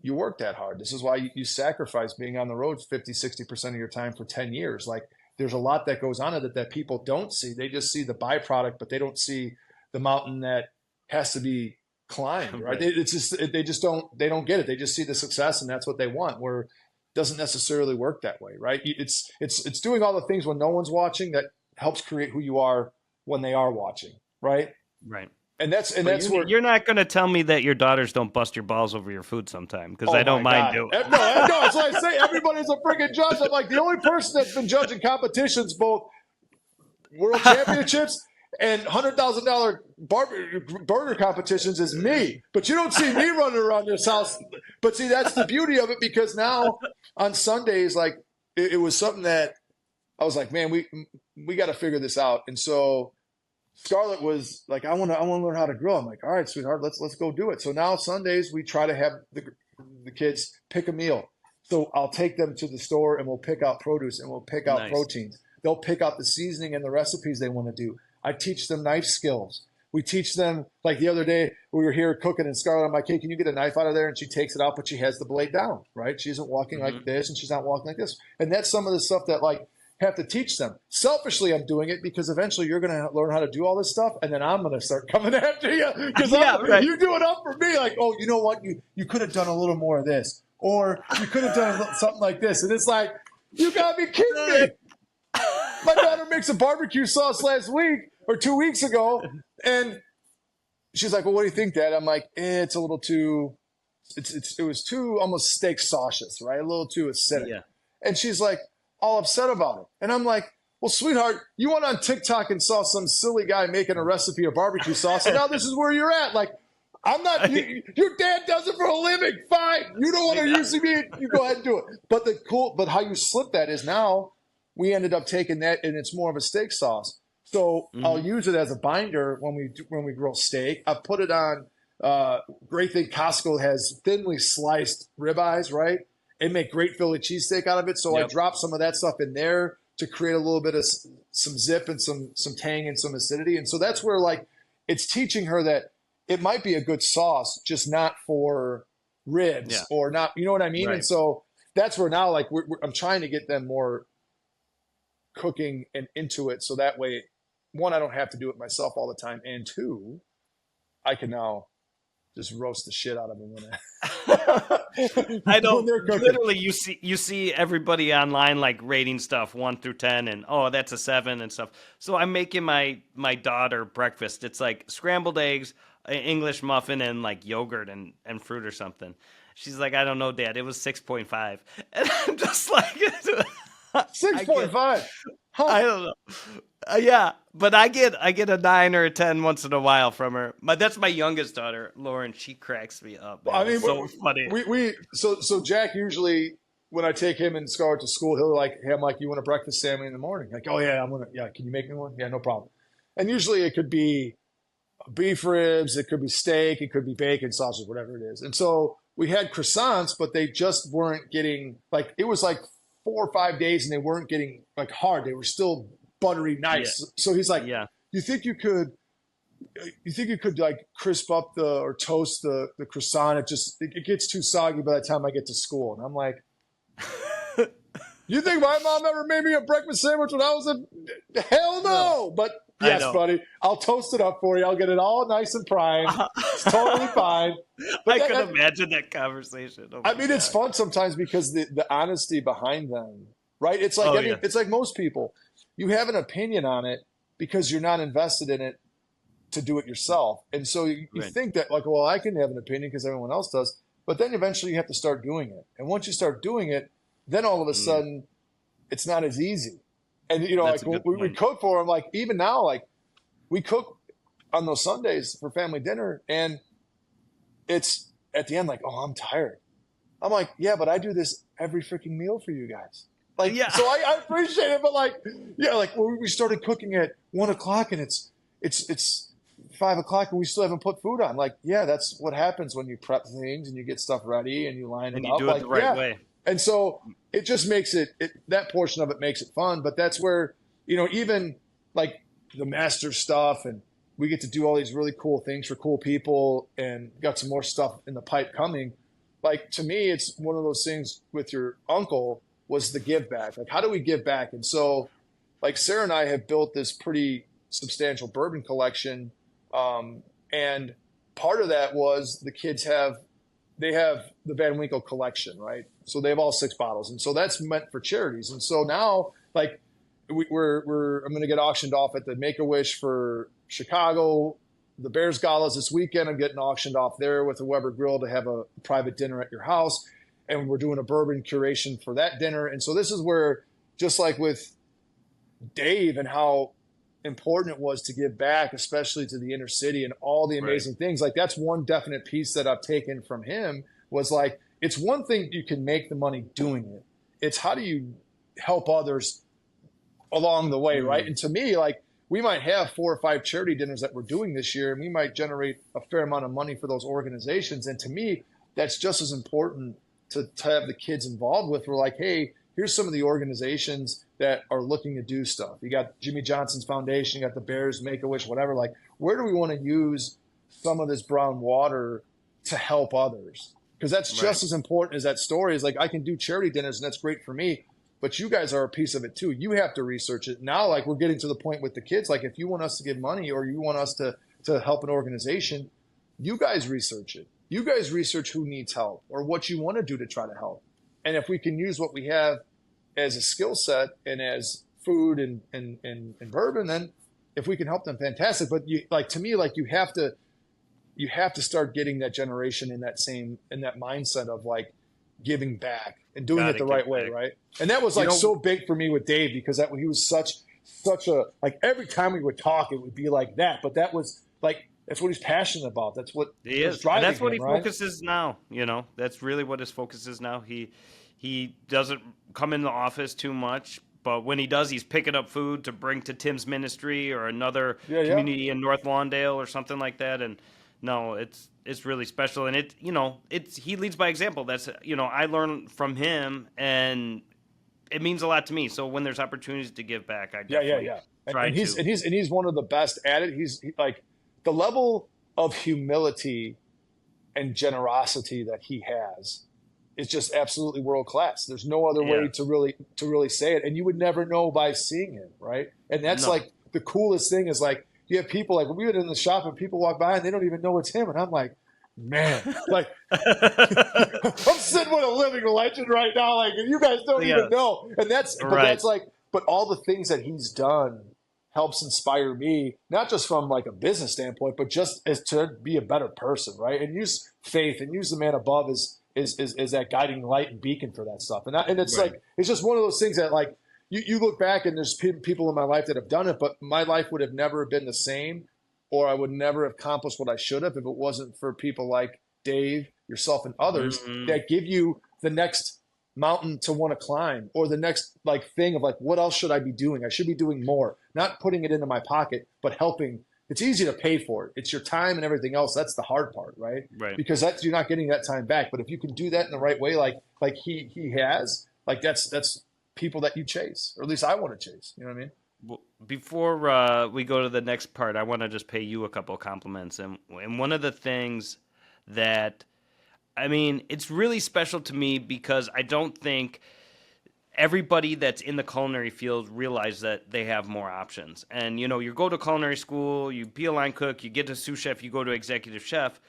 B: you work that hard. This is why you sacrifice being on the road 50, 60% of your time for 10 years. Like, there's a lot that goes on in it that people don't see. They just see the byproduct, but they don't see the mountain that has to be climbed, right?
A: Right.
B: They don't get it. They just see the success and that's what they want, where it doesn't necessarily work that way, right? It's doing all the things when no one's watching that helps create who you are when they are watching, right?
A: Right.
B: And that's
A: But
B: where,
A: you're not going to tell me that your daughters don't bust your balls over your food sometime, because
B: oh
A: I don't
B: my
A: mind
B: God.
A: doing
B: No,
A: it.
B: no, that's what I say. Everybody's a freaking judge. I'm like, the only person that's been judging competitions, both world championships and $100,000 burger competitions, is me. But you don't see me running around this house. But see, that's the beauty of it, because now on Sundays, like, it was something that I was like, man, we got to figure this out. And so Scarlett was like, I want to learn how to grill. I'm like, all right, sweetheart, let's go do it. So now Sundays we try to have the kids pick a meal. So I'll take them to the store and we'll pick out produce and we'll pick out
A: Nice.
B: proteins. They'll pick out the seasoning and the recipes they want to do. I teach them knife skills. We teach them, like, the other day we were here cooking and Scarlett, I'm like, hey, can you get a knife out of there? And she takes it out, but she has the blade down, right? She isn't walking like this and she's not walking like this. And that's some of the stuff that, like, have to teach them. Selfishly, I'm doing it because eventually you're going to learn how to do all this stuff, and then I'm going to start coming after you because
A: Yeah, right.
B: you do it up for me. Like, oh, you know what? You could have done a little more of this, or you could have done something like this, and it's like, you got to be kidding me. My daughter makes a barbecue sauce last week or 2 weeks ago, and she's like, well, what do you think, Dad? I'm like, it's a little too. It was too almost steak saucious, right? A little too acidic.
A: Yeah.
B: And she's like, all upset about it. And I'm like, well, sweetheart, you went on TikTok and saw some silly guy making a recipe of barbecue sauce, and now this is where you're at. Like, I'm not, your dad does it for a living. Fine. You don't want to use me. You go ahead and do it. But how you slip that is now we ended up taking that and it's more of a steak sauce. So I'll use it as a binder when we grill steak. I put it on, great thing, Costco has thinly sliced ribeyes, right? And make great Philly cheesesteak out of it. So I drop some of that stuff in there to create a little bit of some zip and some tang and some acidity. And so that's where, like, it's teaching her that it might be a good sauce, just not for ribs or not, you know what I mean?
A: Right.
B: And so that's where now, like, I'm trying to get them more cooking and into it. So that way, one, I don't have to do it myself all the time. And two, I can now just roast the shit out of them
A: I
B: when
A: know.
B: they're cooking.
A: Literally, you see everybody online like rating stuff 1 through 10, and oh, that's a 7 and stuff. So I'm making my daughter breakfast. It's like scrambled eggs, an English muffin, and like yogurt and fruit or something. She's like, I don't know, Dad. It was 6.5, and I'm just like, I get,
B: 6.5. Huh.
A: I don't know. Yeah, but I get a 9 or a 10 once in a while from her. But that's my youngest daughter, Lauren. She cracks me up. Man.
B: I mean,
A: It's so funny.
B: So Jack usually, when I take him and Scarlett to school, he'll like, hey, I'm like, you want a breakfast sandwich in the morning? Like, oh yeah, can you make me one? Yeah, no problem. And usually it could be beef ribs, it could be steak, it could be bacon, sausage, whatever it is. And so we had croissants, but they just weren't getting like, it was like 4 or 5 days and they weren't getting like hard. They were still buttery nice. Yeah. So he's like, you think you could like crisp up or toast the croissant? It gets too soggy by the time I get to school. And I'm like, you think my mom ever made me a breakfast sandwich when I was a hell no. But yes, buddy, I'll toast it up for you. I'll get it all nice and primed. It's totally fine.
A: But I could imagine that conversation. Oh,
B: I mean, it's fun sometimes because the honesty behind them, right? It's like, it's like most people. You have an opinion on it because you're not invested in it to do it yourself. And so you think that like, well, I can have an opinion because everyone else does. But then eventually you have to start doing it. And once you start doing it, then all of a sudden it's not as easy. And, you know, like we cook for them, like even now, like we cook on those Sundays for family dinner. And it's at the end like, oh, I'm tired. I'm like, yeah, but I do this every freaking meal for you guys. Like, so I appreciate it, but like, like we started cooking at 1 o'clock and it's 5 o'clock and we still haven't put food on. Like, yeah, that's what happens when you prep things and you get stuff ready and you line it up.
A: And you do it the right way.
B: And so it just makes that portion of it makes it fun. But that's where, you know, even like the master stuff and we get to do all these really cool things for cool people and got some more stuff in the pipe coming. Like, to me, it's one of those things with your uncle was the give back. Like, how do we give back? And so, like, Sarah and I have built this pretty substantial bourbon collection. And part of that was the kids have the Van Winkle collection, right? So they have all 6 bottles. And so that's meant for charities. And so now, like, I'm going to get auctioned off at the Make-A-Wish for Chicago. The Bears Galas this weekend, I'm getting auctioned off there with the Weber Grill to have a private dinner at your house. And we're doing a bourbon curation for that dinner. And so this is where, just like with Dave and how important it was to give back, especially to the inner city and all the amazing things, like that's one definite piece that I've taken from him was like, it's one thing you can make the money doing it. It's how do you help others along the way, right? And to me, like, we might have 4 or 5 charity dinners that we're doing this year, and we might generate a fair amount of money for those organizations. And to me, that's just as important to have the kids involved with. We're like, hey, here's some of the organizations that are looking to do stuff. You got Jimmy Johnson's Foundation, you got the Bears, Make-A-Wish, whatever. Like, where do we want to use some of this brown water to help others? Because that's just as important as that story is. Like, I can do charity dinners, and that's great for me, but you guys are a piece of it too. You have to research it. Now, like, we're getting to the point with the kids, like, if you want us to give money or you want us to help an organization, you guys research it. You guys research who needs help or what you want to do to try to help. And if we can use what we have as a skill set and as food and bourbon, then if we can help them, fantastic. But to me, you have to start getting that generation in that mindset of like giving back and doing it the right way, right? And that was like so big for me with Dave because he was such a, like, every time we would talk, it would be like that. But that was like, that's what he's passionate about. That's what
A: he is. And that's what he focuses now. You know, that's really what his focus is now. He doesn't come in the office too much, but when he does, he's picking up food to bring to Tim's ministry or another community in North Lawndale or something like that. And no, it's really special. And he leads by example. That's, I learn from him, and it means a lot to me. So when there's opportunities to give back, I definitely try to. And he's one of the best at it. He's like, the level of humility and generosity that he has is just absolutely world class. There's no other way to really say it. And you would never know by seeing him, right? And that's like the coolest thing is like, you have people like, we were in the shop and people walk by and they don't even know it's him. And I'm like,
B: man, like I'm sitting with a living legend right now. Like you guys don't even
A: Yes.
B: know. And but
A: Right.
B: that's like, but all the things that he's done helps inspire me, not just from like a business standpoint, but just as to be a better person, right? And use faith and use the man above as that guiding light and beacon for that stuff. And it's
A: Right.
B: like, it's just one of those things that like, you look back and there's people in my life that have done it, but my life would have never been the same, or I would never have accomplished what I should have if it wasn't for people like Dave, yourself, and others
A: Hmm.
B: that give you the next mountain to want to climb, or the next like thing of like, what else should I be doing? I should be doing more, not putting it into my pocket, but helping. It's easy to pay for it. It's your time and everything else. That's the hard part, right?
A: Right.
B: Because you're not getting that time back. But if you can do that in the right way, like he has, like that's people that you chase, or at least I want to chase. You know what I mean?
A: Well, before we go to the next part, I want to just pay you a couple of compliments. And one of the things that, I mean, it's really special to me because I don't think everybody that's in the culinary field realize that they have more options. And, you know, you go to culinary school, you be a line cook, you get to sous chef, you go to executive chef.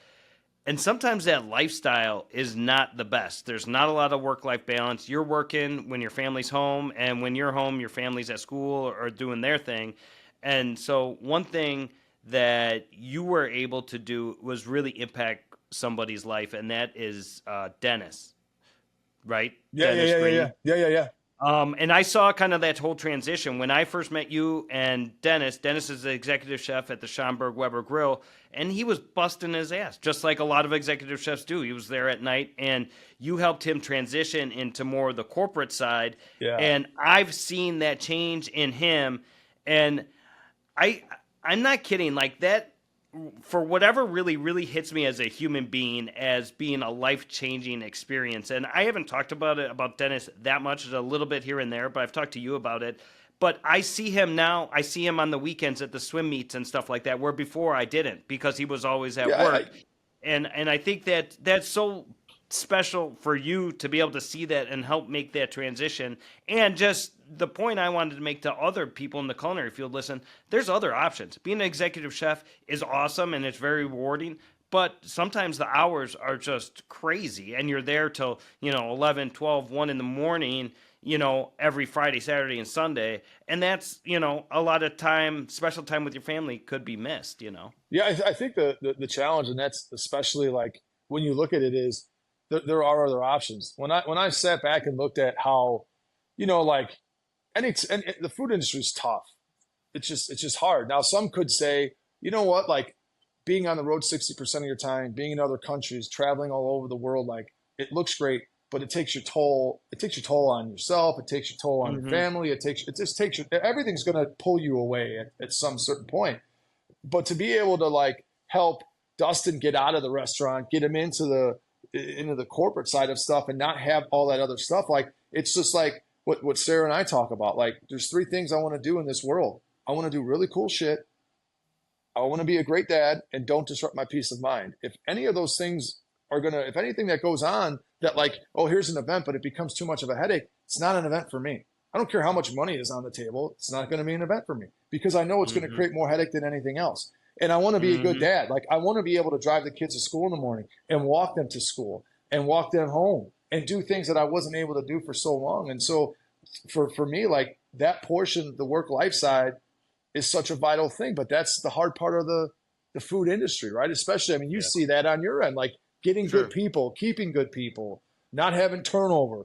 A: And sometimes that lifestyle is not the best. There's not a lot of work-life balance. You're working when your family's home, and when you're home, your family's at school or doing their thing. And so one thing that you were able to do was really impact somebody's life, and that is Dennis, right?
B: Yeah, yeah,
A: Dennis
B: yeah, yeah,
A: Green.
B: yeah, yeah, yeah, yeah.
A: And I saw kind of that whole transition when I first met you and Dennis. Dennis is the executive chef at the Schomburg Weber Grill, and he was busting his ass, just like a lot of executive chefs do. He was there at night, and you helped him transition into more of the corporate side.
B: Yeah.
A: And I've seen that change in him, and I I'm not kidding. Like that, for whatever really hits me as a human being as being a life-changing experience. And I haven't talked about Dennis that much, a little bit here and there, but I've talked to you about it. But I see him now. I see him on the weekends at the swim meets and stuff like that, where before I didn't because he was always at
B: Yeah,
A: work. And I think that that's so special for you to be able to see that and help make that transition. And just the point I wanted to make to other people in the culinary field, listen, there's other options. Being an executive chef is awesome and it's very rewarding, but sometimes the hours are just crazy and you're there till, 11, 12, 1 in the morning, every Friday, Saturday, and Sunday. And that's, a lot of time, special time with your family could be missed.
B: yeah. I think the challenge, and that's especially like when you look at it, is there are other options. When I sat back and looked at how, like and the food industry is tough. It's just hard. Now some could say, you know what, like being on the road 60% of your time, being in other countries, traveling all over the world, like it looks great, but it takes your toll. It takes your toll on yourself. It takes your toll on your
A: Hmm.
B: family. It just takes everything's going to pull you away at some certain point. But to be able to like help Dustin get out of the restaurant, get him into the corporate side of stuff, and not have all that other stuff, like it's just like what Sarah and I talk about. Like, there's three things I want to do in this world. I want to do really cool shit. I want to be a great dad, and don't disrupt my peace of mind. If any of those things if anything that goes on that like, oh, here's an event, but it becomes too much of a headache, it's not an event for me. I don't care how much money is on the table. It's not going to be an event for me because I know it's going to
A: Hmm.
B: create more headache than anything else. And I want to be a good
A: Hmm.
B: dad. Like I want to be able to drive the kids to school in the morning and walk them to school and walk them home and do things that I wasn't able to do for so long. And so for me, like that portion, the work life side is such a vital thing, but that's the hard part of the food industry, right? Especially, I mean, you
A: Yeah.
B: see that on your end, like getting good
A: Sure.
B: people, keeping good people, not having turnover,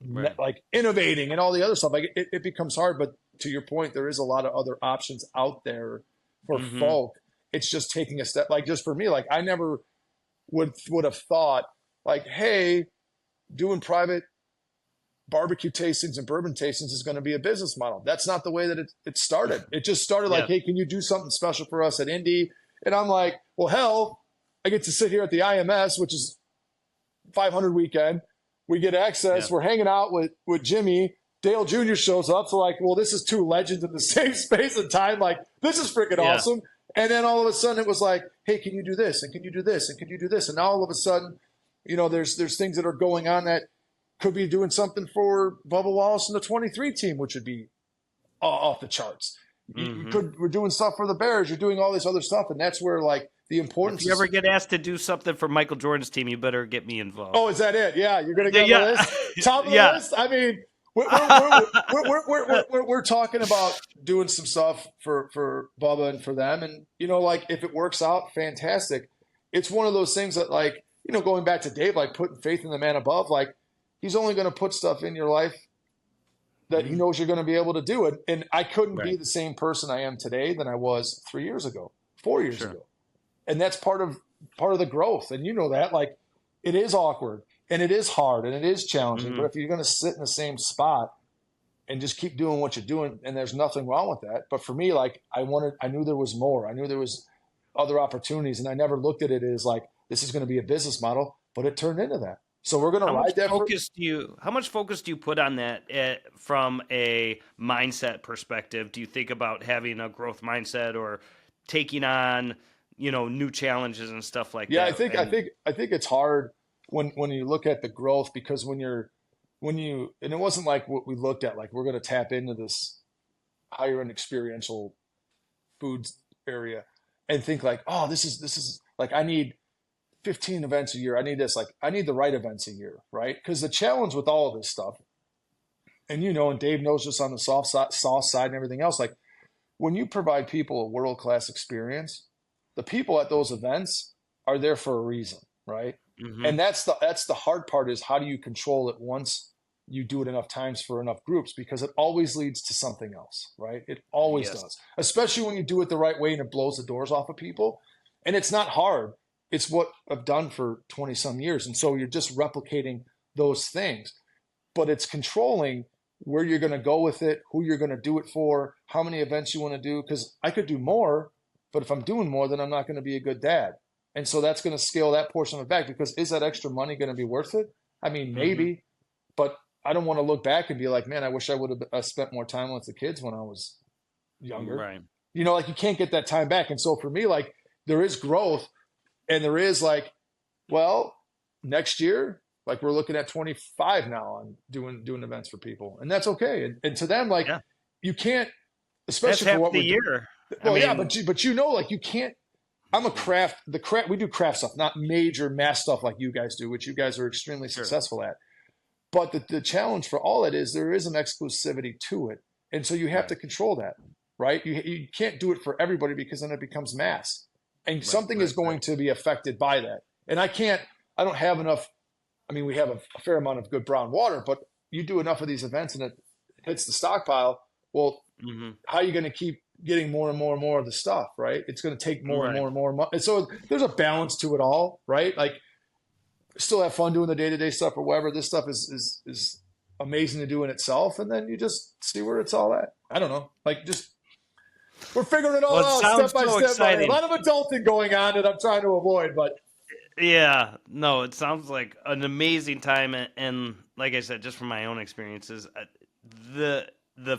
A: Right.
B: like innovating and all the other stuff. Like it becomes hard, but to your point, there is a lot of other options out there for
A: Hmm.
B: folk. It's just taking a step. Like just for me, like I never would have thought like, hey, doing private barbecue tastings and bourbon tastings is going to be a business model. That's not the way that it started. It just started like,
A: Yeah.
B: hey, can you do something special for us at Indy? And I'm like, well, hell, I get to sit here at the IMS, which is 500 weekend. We get access.
A: Yeah.
B: We're hanging out with Jimmy. Dale Jr. shows up. So like, well, this is two legends in the same space and time. Like, this is freaking
A: Yeah.
B: awesome. And then all of a sudden it was like, hey, can you do this? And can you do this? And can you do this? And now all of a sudden, there's things that are going on that could be doing something for Bubba Wallace and the 23 team, which would be off the charts.
A: Hmm.
B: We're doing stuff for the Bears. You're doing all this other stuff. And that's where like the
A: If
B: importance
A: you ever
B: is.
A: get asked to do something for Michael Jordan's team, you better get me involved.
B: Oh, is that it? Yeah, you're gonna get on the
A: Yeah,
B: list, top of the
A: yeah.
B: list. I mean, we're talking about doing some stuff for Bubba and for them, and like if it works out, fantastic. It's one of those things that, like, going back to Dave, like putting faith in the man above, like he's only going to put stuff in your life that he knows you're going to be able to do it. And I couldn't be
A: Right.
B: the same person I am today than I was 3 years ago, 4 years
A: Sure.
B: ago, and that's part of the growth. And that, like, it is awkward and it is hard and it is challenging. But if you're going to sit in the same spot and just keep doing what you're doing, and there's nothing wrong with that. But for me, like, I knew there was more. I knew there was other opportunities, and I never looked at it as like this is going to be a business model, but it turned into that. So we're going to ride that.
A: How much focus do you put on that from a mindset perspective? Do you think about having a growth mindset or taking on, new challenges and stuff like
B: Yeah,
A: that?
B: I think it's hard when you look at the growth, because when you and it wasn't like what we looked at, like we're going to tap into this higher end experiential foods area and think like, oh, this is like, I need 15 events a year. I need this, like, I need the right events a year, right? Because the challenge with all of this stuff, and and Dave knows this on the soft side and everything else, like when you provide people a world-class experience, the people at those events are there for a reason, right? And that's the hard part, is how do you control it once you do it enough times for enough groups, because it always leads to something else, right? It always does, especially when you do it the right way and it blows the doors off of people. And it's not hard. It's what I've done for 20 some years. And so you're just replicating those things, but it's controlling where you're going to go with it, who you're going to do it for, how many events you want to do. Because I could do more, but if I'm doing more, then I'm not going to be a good dad. And so that's going to scale that portion of it back, because is that extra money going to be worth it? I mean, maybe, but I don't want to look back and be like, man, I wish I would have spent more time with the kids when I was younger.
A: Right.
B: Like you can't get that time back. And so for me, like, there is growth, and there is like, well, next year, like we're looking at 25 now on doing events for people, and that's okay. And to them, like, you can't, especially
A: That's
B: for
A: half
B: what
A: the
B: we're
A: year.
B: well, yeah, but like you can't. I'm a craft. We do craft stuff, not major mass stuff like you guys do, which you guys are extremely successful at. But the challenge for all it is, there is an exclusivity to it, and so you have to control that, right? You can't do it for everybody, because then it becomes mass, and something is going to be affected by that. And I don't have enough. I mean, we have a fair amount of good brown water, but you do enough of these events and it hits the stockpile. Well, how are you going to keep getting more and more and more of the stuff, right? It's going to take more and more and more. And so there's a balance to it all, right? Like, still have fun doing the day-to-day stuff or whatever. This stuff is amazing to do in itself. And then you just see where it's all at. I don't know. Like, just, we're figuring it all out step by step.
A: Exciting.
B: A lot of adulting going on that I'm trying to avoid, but.
A: Yeah, no, it sounds like an amazing time, and like I said, just from my own experiences, the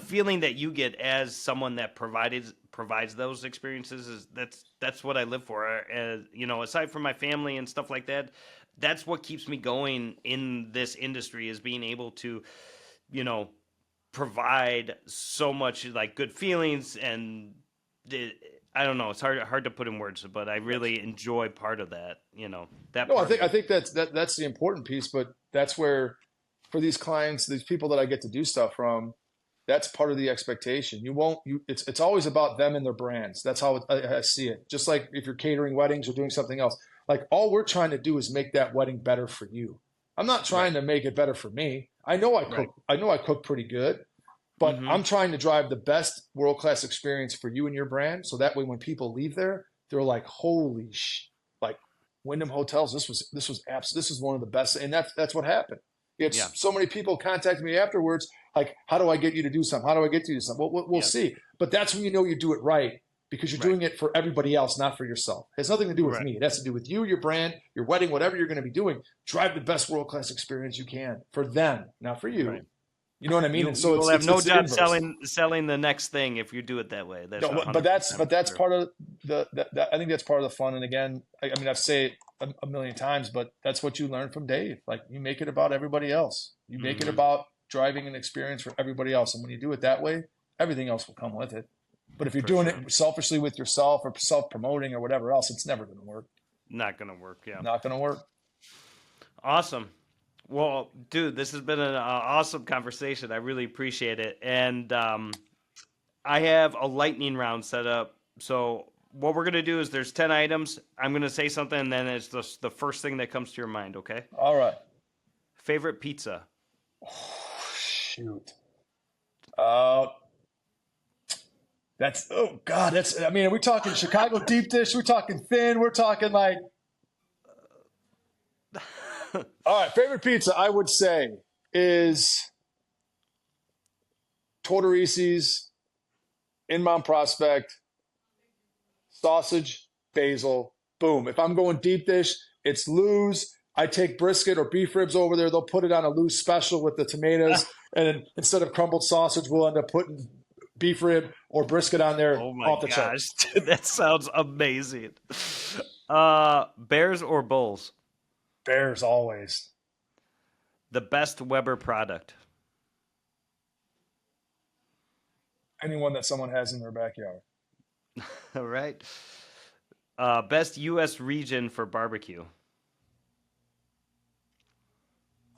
A: feeling that you get as someone that provides those experiences is that's what I live for. As aside from my family and stuff like that, that's what keeps me going in this industry, is being able to, provide so much like good feelings and. I don't know. It's hard to put in words, but I really enjoy part of that. That.
B: No, I think that's the important piece. But that's where, for these clients, these people that I get to do stuff from, that's part of the expectation. It's always about them and their brands. That's how I see it. Just like if you're catering weddings or doing something else, like, all we're trying to do is make that wedding better for you. I'm not trying to make it better for me. I know I cook. Right. I know I cook pretty good. But I'm trying to drive the best world-class experience for you and your brand, so that way when people leave there, they're like, "Holy like Wyndham Hotels, this is one of the best," and that's what happened. So many people contact me afterwards, like, "How do I get you to do something? How do I get you to do something?" Well, we'll see. But that's when you know you do it right, because you're doing it for everybody else, not for yourself. It has nothing to do with me. It has to do with you, your brand, your wedding, whatever you're going to be doing. Drive the best world-class experience you can for them, not for you. Right. You know what I mean? And so
A: you'll have no job selling the next thing if you do it that way.
B: But that's part of I think that's part of the fun. And again, I mean, I've said it a million times, but that's what you learn from Dave. Like, you make it about everybody else. You make it about driving an experience for everybody else. And when you do it that way, everything else will come with it. But if you're
A: For
B: doing
A: sure.
B: it selfishly with yourself or self-promoting or whatever else, it's never going to work.
A: Not gonna work. Yeah.
B: Not going to work.
A: Awesome. Well, dude, this has been an awesome conversation. I really appreciate it. And I have a lightning round set up. So what we're gonna do is there's 10 items. I'm gonna say something, and then it's just the first thing that comes to your mind. Okay.
B: All right.
A: Favorite pizza.
B: Shoot. That's, oh God, that's, I mean, are we talking Chicago deep dish? We're talking thin. We're talking like, all right, favorite pizza I would say is Tortorisi's in Mount Prospect, sausage, basil, boom. If I'm going deep dish, it's Lou's. I take brisket or beef ribs over there. They'll put it on a Lou's special with the tomatoes. And then instead of crumbled sausage, we'll end up putting beef rib or brisket on there
A: Oh my
B: off the
A: gosh,
B: charts.
A: dude, that sounds amazing. Bears or Bulls?
B: Bears always.
A: The best Weber product.
B: Anyone that someone has in their backyard.
A: All right. Best U.S. region for barbecue.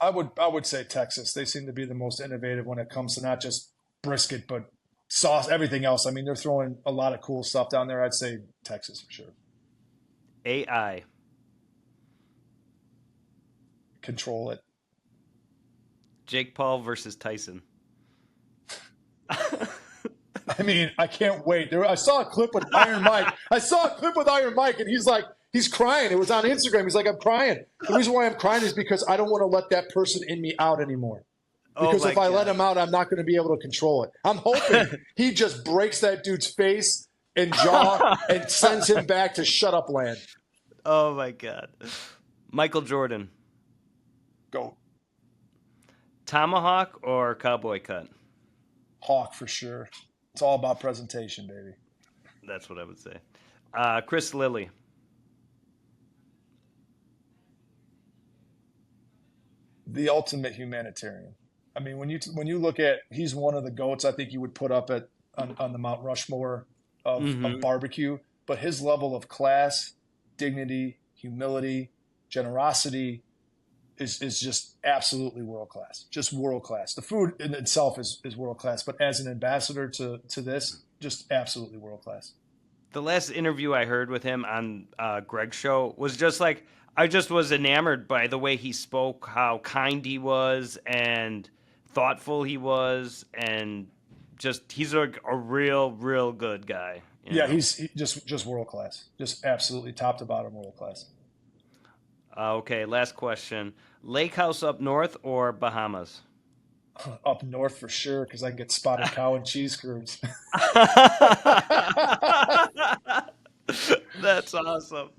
B: I would say Texas. They seem to be the most innovative when it comes to not just brisket, but sauce, everything else. I mean, they're throwing a lot of cool stuff down there. I'd say Texas for sure.
A: AI.
B: Control it.
A: Jake Paul versus Tyson.
B: I mean, I can't wait. I saw a clip with Iron Mike. And he's crying. It was on Instagram. He's like, I'm crying. The reason why I'm crying is because I don't want to let that person in me out anymore. Because if I let him out, I'm not going to be able to control it. I'm hoping he just breaks that dude's face and jaw and sends him back to shut up land.
A: Oh my God. Michael Jordan.
B: Go.
A: Tomahawk or cowboy cut?
B: Hawk for sure. It's all about presentation, baby.
A: That's what I would say. Chris Lilly.
B: The ultimate humanitarian. I mean, when you look at, he's one of the GOATs I think you would put up on the Mount Rushmore of barbecue, but his level of class, dignity, humility, generosity is just absolutely world class. Just world class. The food in itself is world class, but as an ambassador to this, just absolutely world class.
A: The last interview I heard with him on Greg's show was just like, I just was enamored by the way he spoke, how kind he was and thoughtful he was, and just he's a real good guy.
B: Yeah, he's just world class. Just absolutely top to bottom world class.
A: Okay, last question. Lake House up north or Bahamas?
B: Up north for sure, because I can get spotted cow and cheese curds.
A: That's awesome.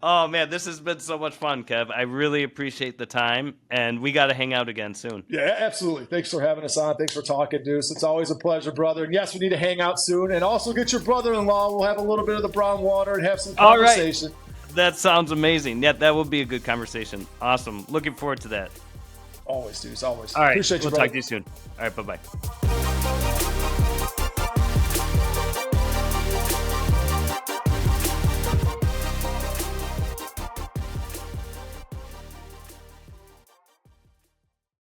A: Oh man, this has been so much fun, Kev. I really appreciate the time, and we got to hang out again soon.
B: Yeah, absolutely. Thanks for having us on. Thanks for talking, Duce. It's always a pleasure, brother. And yes, we need to hang out soon, and also get your brother-in-law. We'll have a little bit of the brown water and have some conversation.
A: All right. That sounds amazing. Yeah, that will be a good conversation. Awesome. Looking forward to that.
B: Always, Duce. Always.
A: All right.
B: Appreciate you,
A: we'll
B: brother.
A: talk to you soon. All right. Bye-bye.